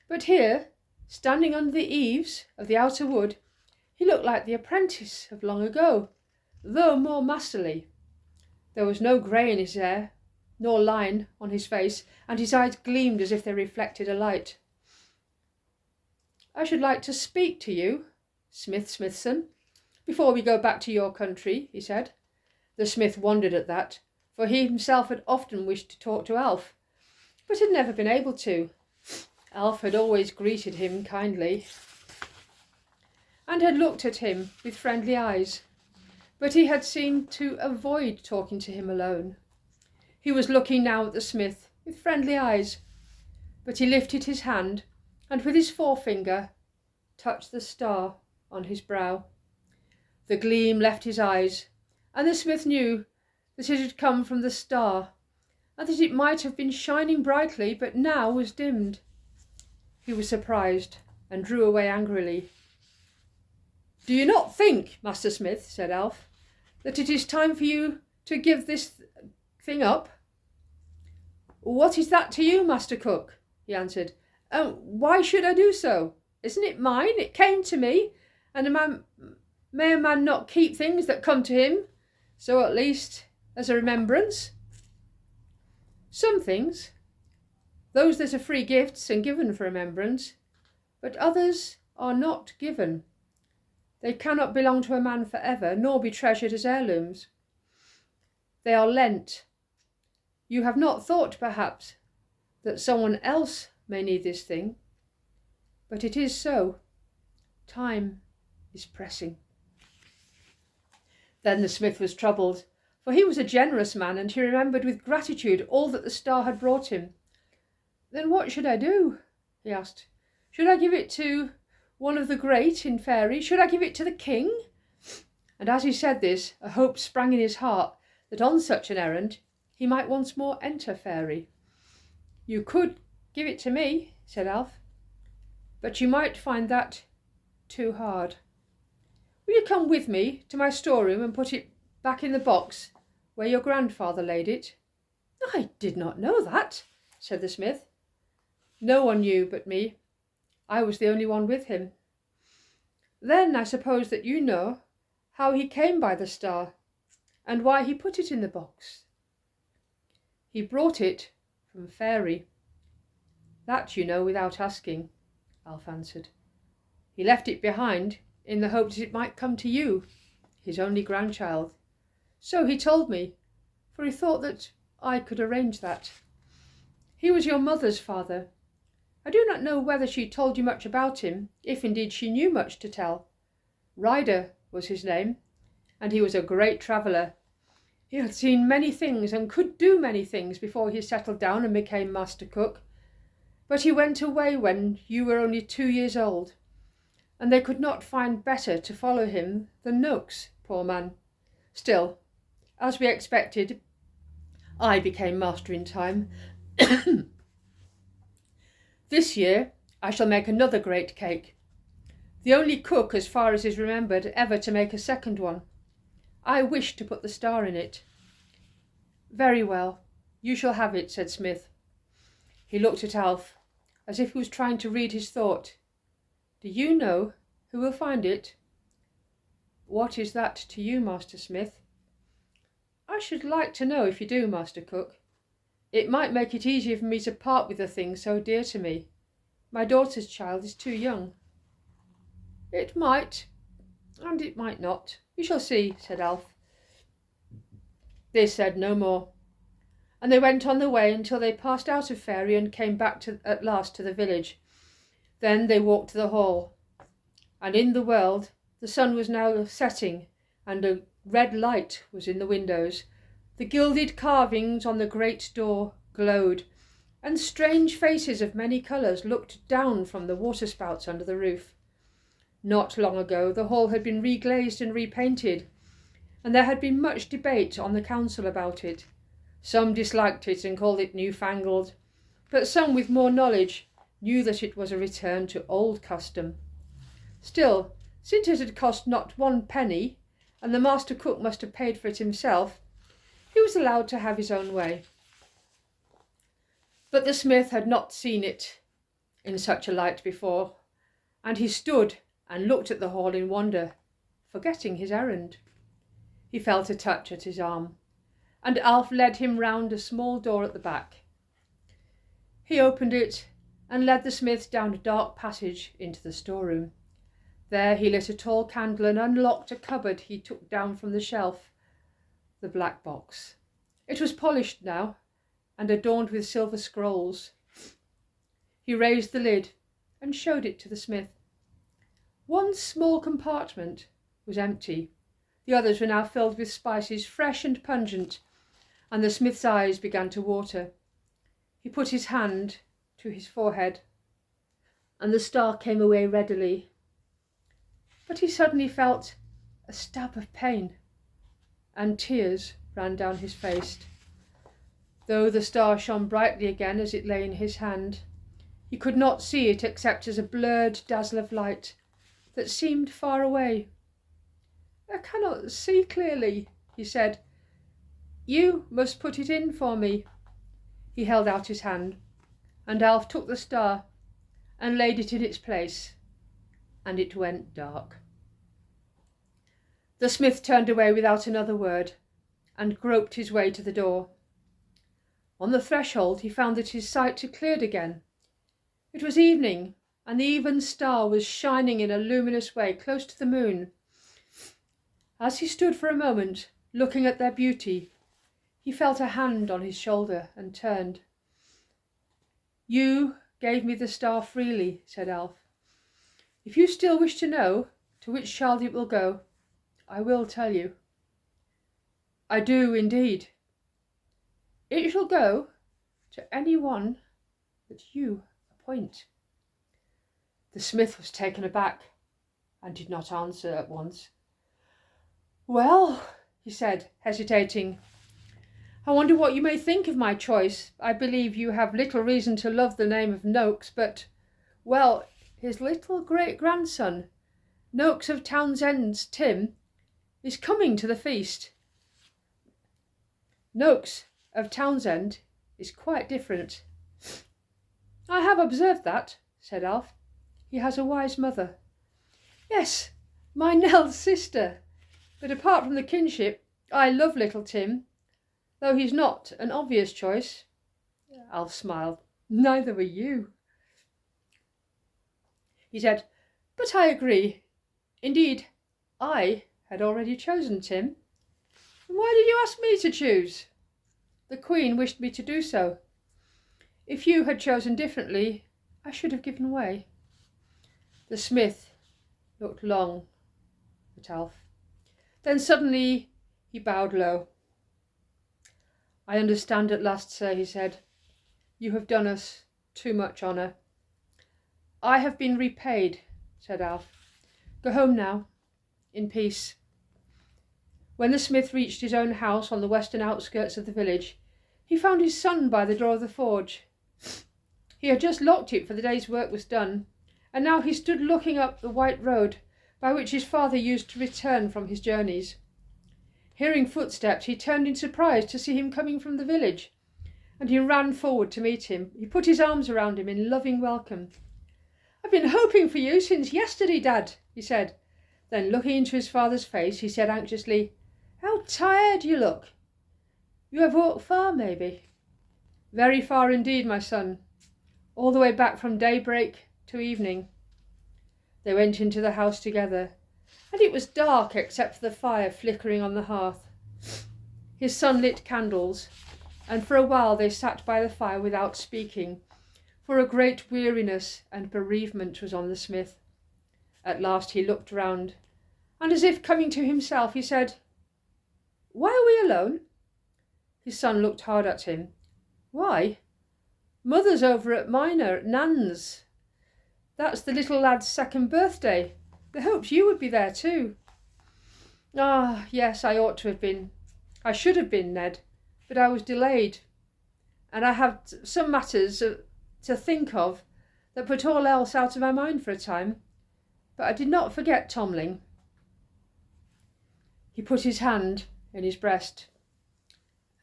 But here, Standing under the eaves of the outer wood, he looked like the apprentice of long ago, though more masterly. There was no grey in his hair, nor line on his face, and his eyes gleamed as if they reflected a light. "I should like to speak to you, Smithson, before we go back to your country," he said. The smith wondered at that, for he himself had often wished to talk to Alf, but had never been able to. Alf had always greeted him kindly and had looked at him with friendly eyes, but he had seemed to avoid talking to him alone. He was looking now at the smith with friendly eyes, but he lifted his hand and with his forefinger touched the star on his brow. The gleam left his eyes, and the smith knew that it had come from the star, and that it might have been shining brightly, but now was dimmed. He was surprised and drew away angrily. "Do you not think, Master Smith," said Alf, "that it is time for you to give this thing up?" "What is that to you, Master Cook?" he answered. "Why should I do so? Isn't it mine? It came to me, and may a man not keep things that come to him, so at least as a remembrance?" "Some things, those that are free gifts and given for remembrance, but others are not given. They cannot belong to a man forever, nor be treasured as heirlooms. They are lent. You have not thought, perhaps, that someone else may need this thing, but it is so. Time is pressing." Then the smith was troubled, for he was a generous man, and he remembered with gratitude all that the star had brought him. "Then what should I do?" he asked. "Should I give it to one of the great in faerie? Should I give it to the king?" And as he said this, a hope sprang in his heart that on such an errand he might once more enter faerie. "You could give it to me," said Alf, "but you might find that too hard. Will you come with me to my storeroom and put it back in the box where your grandfather laid it?" "I did not know that," said the smith. "No one knew but me. I was the only one with him." "Then I suppose that you know how he came by the star, and why he put it in the box?" "He brought it from faerie." "That you know without asking," Alf answered. "He left it behind in the hope that it might come to you, his only grandchild. So he told me, for he thought that I could arrange that. He was your mother's father. I do not know whether she told you much about him, if indeed she knew much to tell. Ryder was his name, and he was a great traveller. He had seen many things and could do many things before he settled down and became Master Cook. But he went away when you were only 2 years old, and they could not find better to follow him than Noakes, poor man. Still, as we expected, I became master in time. This year I shall make another great cake, the only cook, as far as is remembered, ever to make a second one. I wish to put the star in it." "Very well, you shall have it," said Smith. He looked at Alf, as if he was trying to read his thought. "Do you know who will find it?" "What is that to you, Master Smith?" "I should like to know if you do, Master Cook. It might make it easier for me to part with a thing so dear to me. My daughter's child is too young." "It might, and it might not. We shall see," said Alf. They said no more, and they went on their way until they passed out of faerie and came back at last to the village. Then they walked to the hall, and in the world the sun was now setting, and a red light was in the windows. The gilded carvings on the great door glowed, and strange faces of many colours looked down from the waterspouts under the roof. Not long ago the hall had been reglazed and repainted, and there had been much debate on the council about it. Some disliked it and called it newfangled, but some with more knowledge knew that it was a return to old custom. Still, since it had cost not 1 penny, and the master cook must have paid for it himself, he was allowed to have his own way. But the smith had not seen it in such a light before, and he stood and looked at the hall in wonder, forgetting his errand. He felt a touch at his arm, and Alf led him round a small door at the back. He opened it and led the smith down a dark passage into the storeroom. There he lit a tall candle and unlocked a cupboard he took down from the shelf, the black box. It was polished now and adorned with silver scrolls. He raised the lid and showed it to the smith. One small compartment was empty. The others were now filled with spices, fresh and pungent, and the smith's eyes began to water. He put his hand to his forehead, and the star came away readily. But he suddenly felt a stab of pain, and tears ran down his face. Though the star shone brightly again as it lay in his hand, he could not see it except as a blurred dazzle of light that seemed far away. "I cannot see clearly," he said. "You must put it in for me." He held out his hand, and Alf took the star and laid it in its place, and it went dark. The smith turned away without another word and groped his way to the door. On the threshold he found that his sight had cleared again. It was evening, and the even star was shining in a luminous way close to the moon. As he stood for a moment, looking at their beauty, he felt a hand on his shoulder and turned. "You gave me the star freely," said Alf. "If you still wish to know to which child it will go, I will tell you." "I do indeed." "It shall go to any one that you appoint." The smith was taken aback and did not answer at once. "Well," he said, hesitating, "I wonder what you may think of my choice. I believe you have little reason to love the name of Noakes, but, well, his little great-grandson, Noakes of Townsend's Tim, is coming to the feast." "Noakes of Townsend is quite different." "I have observed that," said Alf. "He has a wise mother." "Yes, my Nell's sister. But apart from the kinship, I love little Tim, though he's not an obvious choice." Alf smiled. "Neither were you." He said, "But I agree. Indeed, I had already chosen Tim." "And why did you ask me to choose?" "The Queen wished me to do so. If you had chosen differently, I should have given way." The smith looked long at Alf. Then suddenly he bowed low. "I understand at last, sir," he said. "You have done us too much honour." "I have been repaid," said Alf. "Go home now, in peace." When the smith reached his own house on the western outskirts of the village, he found his son by the door of the forge. He had just locked it, for the day's work was done, and now he stood looking up the white road by which his father used to return from his journeys. Hearing footsteps, he turned in surprise to see him coming from the village, and he ran forward to meet him. He put his arms around him in loving welcome. "I've been hoping for you since yesterday, Dad," he said. Then, looking into his father's face, he said anxiously, "How tired you look. You have walked far, maybe?" "Very far indeed, my son. All the way back from daybreak to evening." They went into the house together, and it was dark except for the fire flickering on the hearth. His son lit candles, and for a while they sat by the fire without speaking, for a great weariness and bereavement was on the smith. At last he looked round, and as if coming to himself, he said, "Why are we alone?" His son looked hard at him. "Why? Mother's over at Minor, at Nan's. That's the little lad's second birthday. They hoped you would be there too." "Ah, yes, I ought to have been. I should have been, Ned, but I was delayed, and I have some matters to think of that put all else out of my mind for a time. But I did not forget Tomling." He put his hand in his breast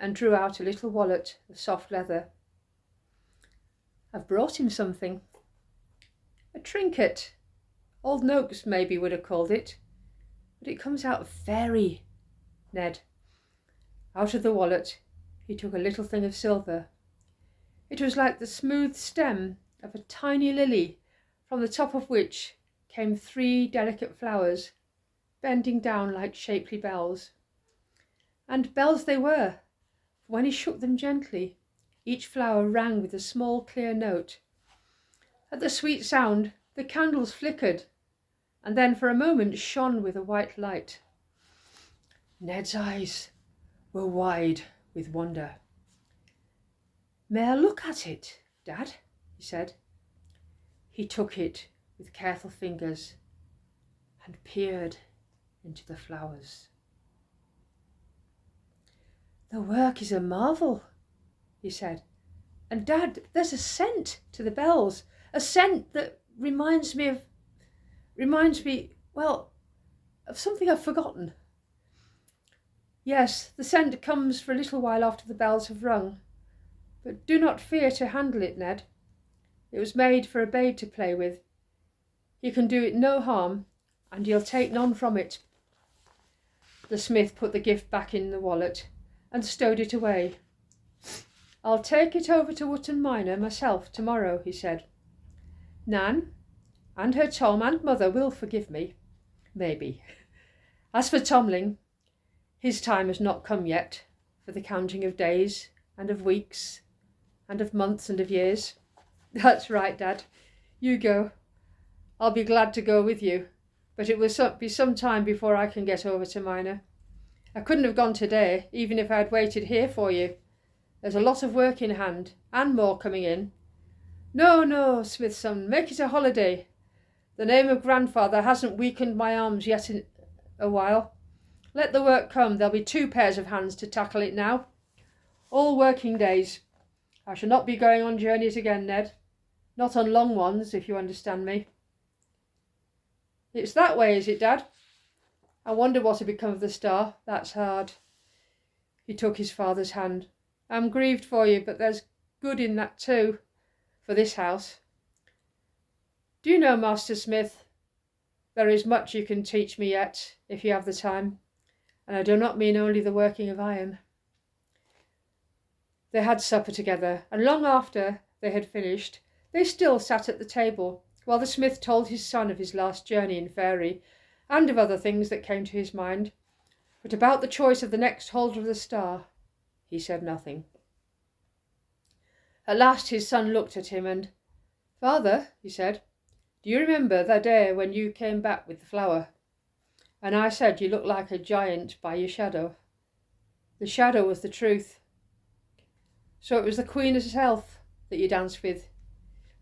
and drew out a little wallet of soft leather. "I've brought him something. A trinket Old Noakes maybe would have called it. But it comes out faerie, Ned. Out of the wallet he took a little thing of silver. It was like the smooth stem of a tiny lily, from the top of which came 3 delicate flowers, bending down like shapely bells. And bells they were, for when he shook them gently, each flower rang with a small clear note. At the sweet sound the candles flickered, and then for a moment shone with a white light. Ned's eyes were wide with wonder. "May I look at it, Dad?" he said. He took it with careful fingers and peered into the flowers. "The work is a marvel," he said. "And Dad, there's a scent to the bells, a scent that reminds me, well, of something I've forgotten." "Yes, the scent comes for a little while after the bells have rung. But do not fear to handle it, Ned. It was made for a babe to play with. He can do it no harm, and he'll take none from it." The smith put the gift back in the wallet and stowed it away. "I'll take it over to Wootton Minor myself tomorrow," he said. "Nan and her Tom and mother will forgive me, maybe. As for Tomling, his time has not come yet for the counting of days and of weeks and of months and of years." "That's right, Dad. You go. I'll be glad to go with you, but it will be some time before I can get over to Minor. I couldn't have gone today, even if I had waited here for you. There's a lot of work in hand, and more coming in." No, Smith's son, make it a holiday. The name of grandfather hasn't weakened my arms yet in a while. Let the work come. There'll be 2 pairs of hands to tackle it now. All working days. I shall not be going on journeys again, Ned. Not on long ones, if you understand me." "It's that way, is it, Dad? I wonder what had become of the star. That's hard." He took his father's hand. "I'm grieved for you, but there's good in that too, for this house. Do you know, Master Smith, there is much you can teach me yet, if you have the time, and I do not mean only the working of iron." They had supper together, and long after they had finished, they still sat at the table, while the smith told his son of his last journey in faerie, and of other things that came to his mind. But about the choice of the next holder of the star, he said nothing. At last his son looked at him and, "Father," he said, "do you remember that day when you came back with the flower? And I said you looked like a giant by your shadow. The shadow was the truth. So it was the Queen herself that you danced with.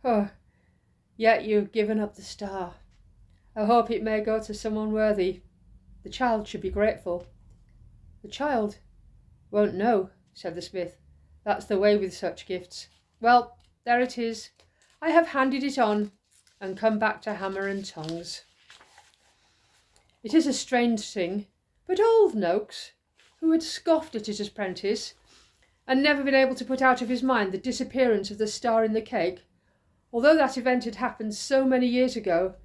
Oh, yet you've given up the star. I hope it may go to someone worthy. The child should be grateful." "The child won't know," said the smith. "That's the way with such gifts. Well, there it is. I have handed it on and come back to hammer and tongs." It is a strange thing, but old Noakes, who had scoffed at his apprentice and never been able to put out of his mind the disappearance of the star in the cake, although that event had happened so many years ago,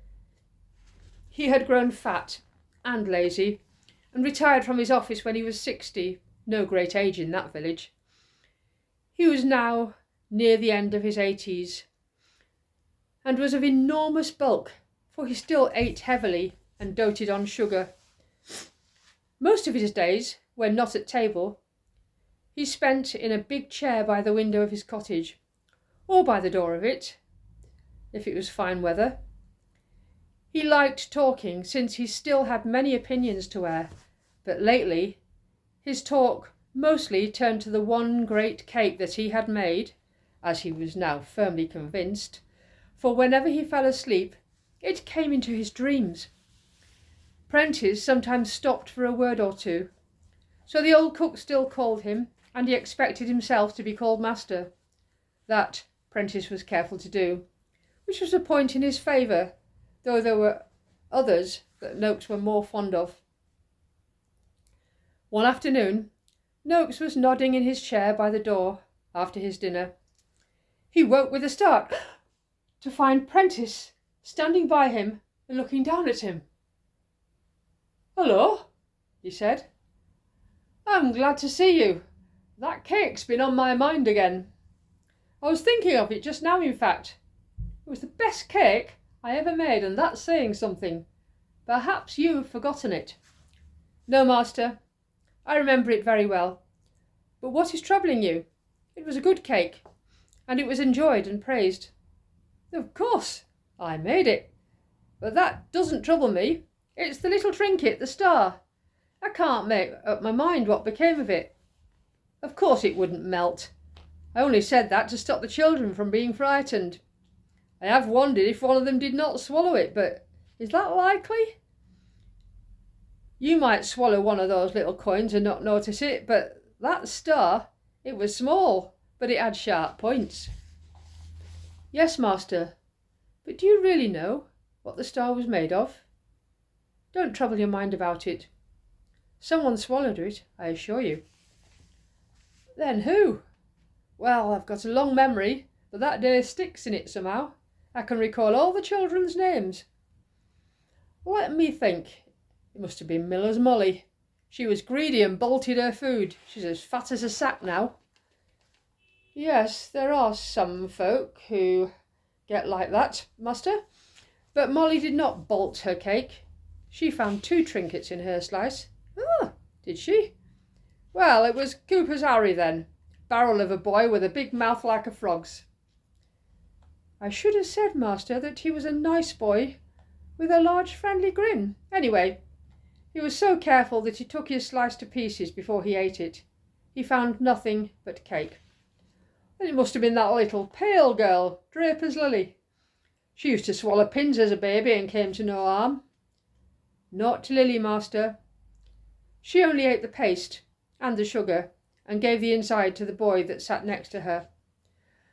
he had grown fat and lazy and retired from his office when he was 60, no great age in that village. He was now near the end of his 80s and was of enormous bulk, for he still ate heavily and doted on sugar. Most of his days, when not at table, he spent in a big chair by the window of his cottage, or by the door of it, if it was fine weather. He liked talking, since he still had many opinions to air, but lately his talk mostly turned to the one great cake that he had made, as he was now firmly convinced, for whenever he fell asleep it came into his dreams. Prentice sometimes stopped for a word or two, so the old cook still called him, and he expected himself to be called master. That Prentice was careful to do, which was a point in his favour, though there were others that Noakes were more fond of. One afternoon, Noakes was nodding in his chair by the door after his dinner. He woke with a start to find Prentice standing by him and looking down at him. "Hello," he said. "I'm glad to see you. That cake's been on my mind again. I was thinking of it just now, in fact. It was the best cake I ever made, and that's saying something. Perhaps you've forgotten it." "No, master. I remember it very well. But what is troubling you? It was a good cake, and it was enjoyed and praised." "Of course, I made it. But that doesn't trouble me. It's the little trinket, the star. I can't make up my mind what became of it. Of course it wouldn't melt. I only said that to stop the children from being frightened. I have wondered if one of them did not swallow it, but is that likely? You might swallow one of those little coins and not notice it, but that star, it was small, but it had sharp points." "Yes, master, but do you really know what the star was made of? Don't trouble your mind about it. Someone swallowed it, I assure you." "Then who?" "Well, I've got a long memory, but that day sticks in it somehow. I can recall all the children's names." "Let me think. It must have been Miller's Molly. She was greedy and bolted her food. She's as fat as a sack now." "Yes, there are some folk who get like that, master. But Molly did not bolt her cake. She found 2 trinkets in her slice." "Ah, did she? Well, it was Cooper's Harry then. Barrel of a boy with a big mouth like a frog's." "I should have said, master, that he was a nice boy with a large friendly grin. Anyway, he was so careful that he took his slice to pieces before he ate it. He found nothing but cake." "Then it must have been that little pale girl, Draper's Lily. She used to swallow pins as a baby and came to no harm." "Not Lily, master. She only ate the paste and the sugar and gave the inside to the boy that sat next to her."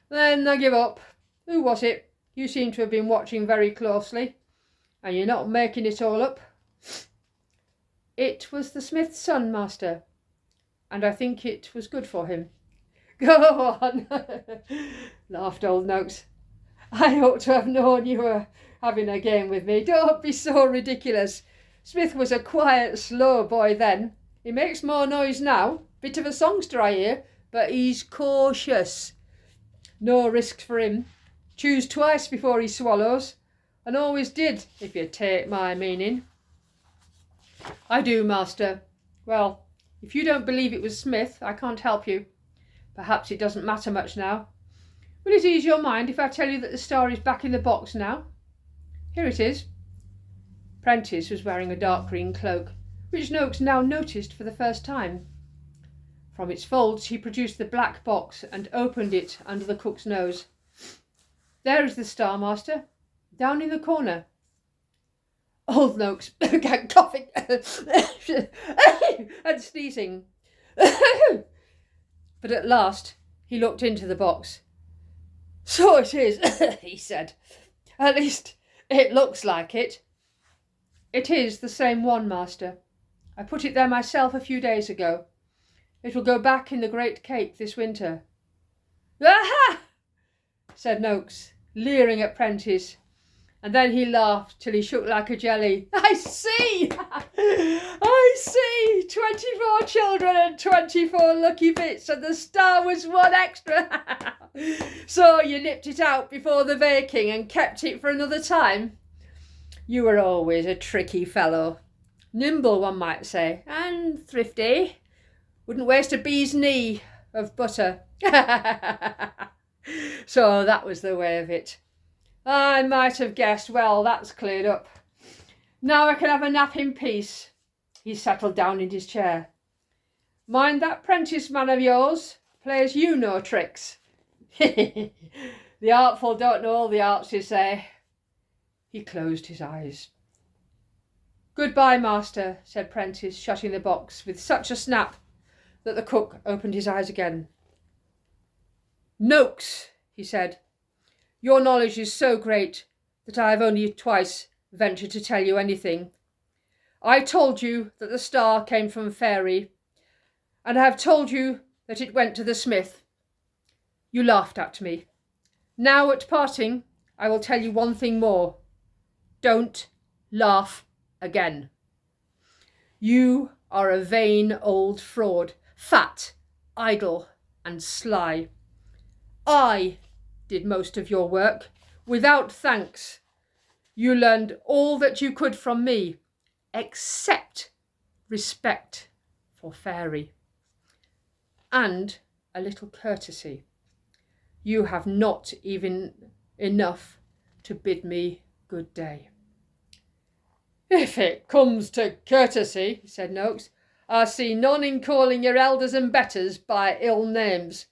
"Then I give up. Who was it? You seem to have been watching very closely, and you're not making it all up." "It was the smith's son, master, and I think it was good for him." "Go on," laughed old Noakes. "I ought to have known you were having a game with me. Don't be so ridiculous. Smith was a quiet, slow boy then. He makes more noise now. Bit of a songster, I hear, but he's cautious. No risks for him. Chews twice before he swallows, and always did, if you take my meaning." "I do, master. Well, if you don't believe it was Smith, I can't help you. Perhaps it doesn't matter much now. Will it ease your mind if I tell you that the star is back in the box now? Here it is." Prentice was wearing a dark green cloak, which Noakes now noticed for the first time. From its folds he produced the black box and opened it under the cook's nose. "There is the star, master, down in the corner." Old Noakes began coughing and sneezing. But at last he looked into the box. "So it is," he said. "At least it looks like it." "It is the same one, master. I put it there myself a few days ago. It will go back in the great cake this winter." "Aha!" said Noakes, leering at Prentice, and then he laughed till he shook like a jelly. "I see! I see! 24 children and 24 lucky bits, and the star was 1 extra. So you nipped it out before the baking and kept it for another time? You were always a tricky fellow. Nimble, one might say, and thrifty. Wouldn't waste a bee's knee of butter." So that was the way of it. "I might have guessed. Well, that's cleared up. Now I can have a nap in peace." He settled down in his chair. "Mind that Prentice man of yours plays you no tricks." "The artful don't know all the arts, you say." He closed his eyes. "Goodbye, master," said Prentice, shutting the box with such a snap that the cook opened his eyes again. "Noakes," he said, "your knowledge is so great that I have only twice ventured to tell you anything. I told you that the star came from faerie, and I have told you that it went to the smith. You laughed at me. Now at parting I will tell you one thing more. Don't laugh again. You are a vain old fraud, fat, idle, and sly. I did most of your work, without thanks. You learned all that you could from me, except respect for faerie. And a little courtesy. You have not even enough to bid me good day. If it comes to courtesy, said Noakes, I see none in calling your elders and betters by ill names.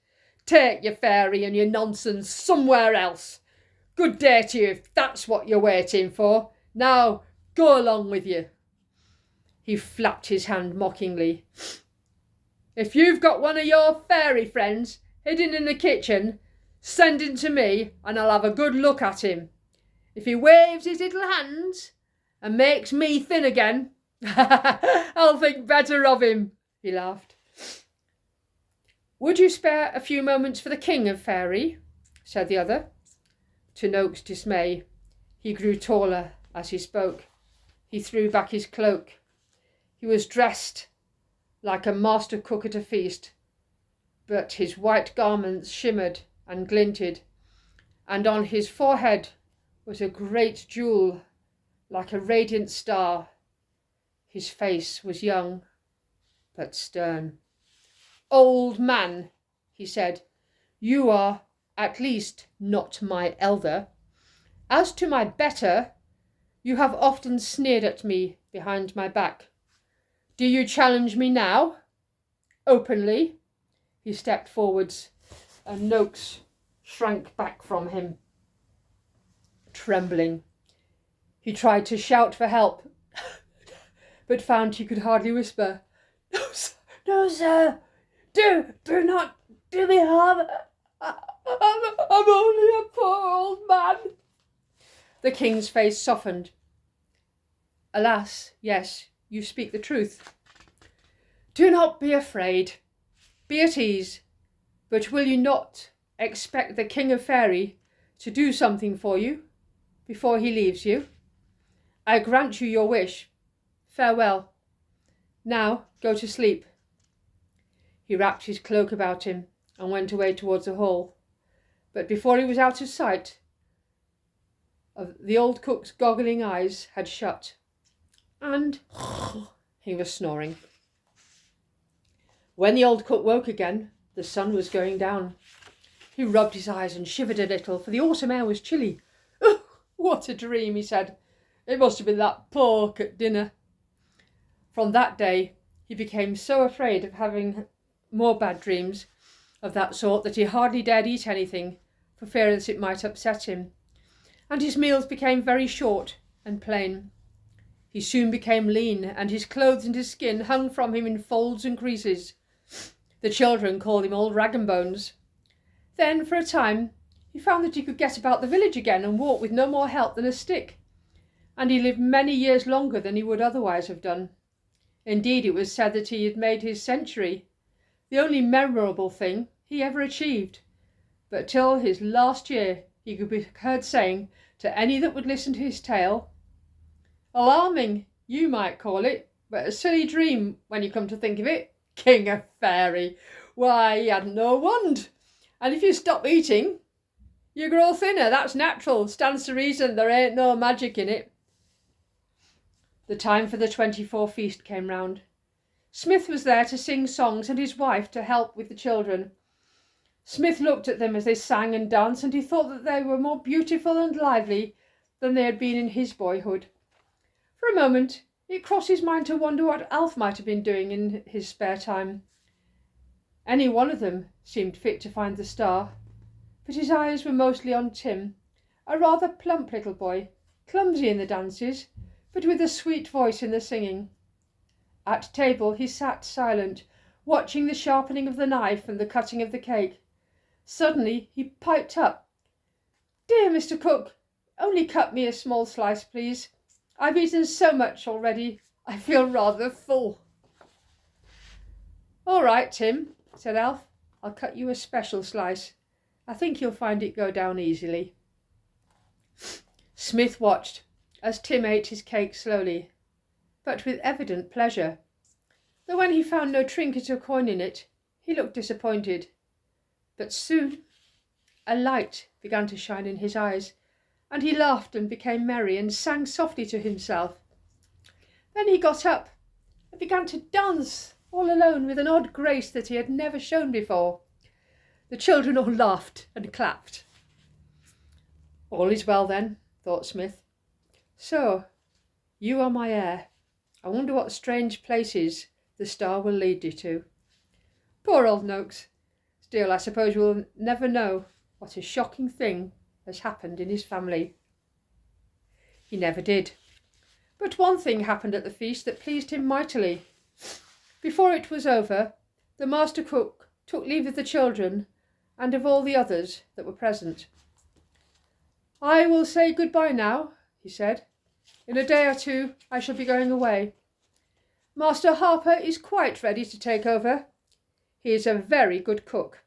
Take your faerie and your nonsense somewhere else. Good day to you if that's what you're waiting for. Now go along with you. He flapped his hand mockingly. If you've got one of your faerie friends hidden in the kitchen, send him to me and I'll have a good look at him. If he waves his little hands and makes me thin again, I'll think better of him, he laughed. Would you spare a few moments for the king of faerie? Said the other. To Noakes' dismay, he grew taller as he spoke. He threw back his cloak. He was dressed like a master cook at a feast, but his white garments shimmered and glinted, and on his forehead was a great jewel like a radiant star. His face was young but stern. Old man, he said, you are at least not my elder. As to my better, you have often sneered at me behind my back. Do you challenge me now? Openly? He stepped forwards, and Noakes shrank back from him, trembling. He tried to shout for help, but found he could hardly whisper. No, sir. Do not do me harm. I'm only a poor old man. The king's face softened. Alas, yes, you speak the truth. Do not be afraid. Be at ease. But will you not expect the king of faerie to do something for you before he leaves you? I grant you your wish. Farewell. Now go to sleep. He wrapped his cloak about him and went away towards the hall. But before he was out of sight, the old cook's goggling eyes had shut, and he was snoring. When the old cook woke again, the sun was going down. He rubbed his eyes and shivered a little, for the autumn air was chilly. "Oh, what a dream," he said. "It must have been that pork at dinner." From that day he became so afraid of having more bad dreams of that sort that he hardly dared eat anything for fear that it might upset him, and his meals became very short and plain. He soon became lean, and his clothes and his skin hung from him in folds and creases. The children called him old rag and bones. Then, for a time, he found that he could get about the village again and walk with no more help than a stick, and he lived many years longer than he would otherwise have done. Indeed, it was said that he had made his century, the only memorable thing he ever achieved. But till his last year he could be heard saying to any that would listen to his tale, "Alarming, you might call it, but a silly dream when you come to think of it. King of faerie! Why, he hadn't no wand. And if you stop eating, you grow thinner. That's natural. Stands to reason there ain't no magic in it." The time for the 24 feast came round. Smith was there to sing songs and his wife to help with the children. Smith looked at them as they sang and danced, and he thought that they were more beautiful and lively than they had been in his boyhood. For a moment it crossed his mind to wonder what Alf might have been doing in his spare time. Any one of them seemed fit to find the star, but his eyes were mostly on Tim, a rather plump little boy, clumsy in the dances, but with a sweet voice in the singing. At table he sat silent, watching the sharpening of the knife and the cutting of the cake. Suddenly he piped up, "Dear Mr. Cook, only cut me a small slice, please. I've eaten so much already, I feel rather full." "All right, Tim," said Alf. "I'll cut you a special slice. I think you'll find it go down easily." Smith watched as Tim ate his cake slowly, but with evident pleasure, though when he found no trinket or coin in it, he looked disappointed. But soon a light began to shine in his eyes, and he laughed and became merry and sang softly to himself. Then he got up and began to dance all alone with an odd grace that he had never shown before. The children all laughed and clapped. All is well then, thought Smith. So, you are my heir. I wonder what strange places the star will lead you to. Poor old Noakes. Still, I suppose we'll never know what a shocking thing has happened in his family. He never did. But one thing happened at the feast that pleased him mightily. Before it was over, the master cook took leave of the children and of all the others that were present. I will say good-bye now, he said. In a day or two I shall be going away. Master Harper is quite ready to take over. He is a very good cook,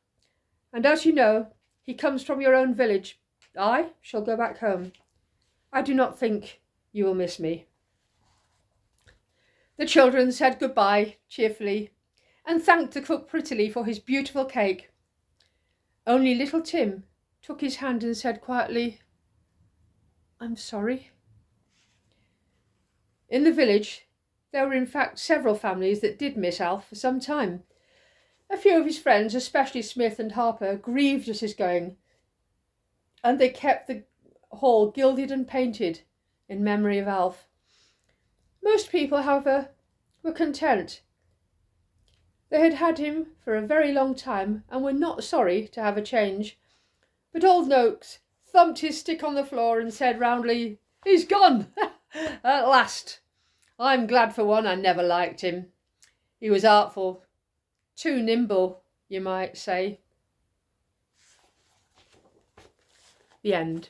and as you know, he comes from your own village. I shall go back home. I do not think you will miss me. The children said good-bye cheerfully and thanked the cook prettily for his beautiful cake. Only little Tim took his hand and said quietly, I'm sorry. In the village, there were in fact several families that did miss Alf for some time. A few of his friends, especially Smith and Harper, grieved at his going, and they kept the hall gilded and painted in memory of Alf. Most people, however, were content. They had had him for a very long time and were not sorry to have a change. But old Noakes thumped his stick on the floor and said roundly, He's gone! At last! I'm glad for one I never liked him. He was artful, too nimble, you might say. The end.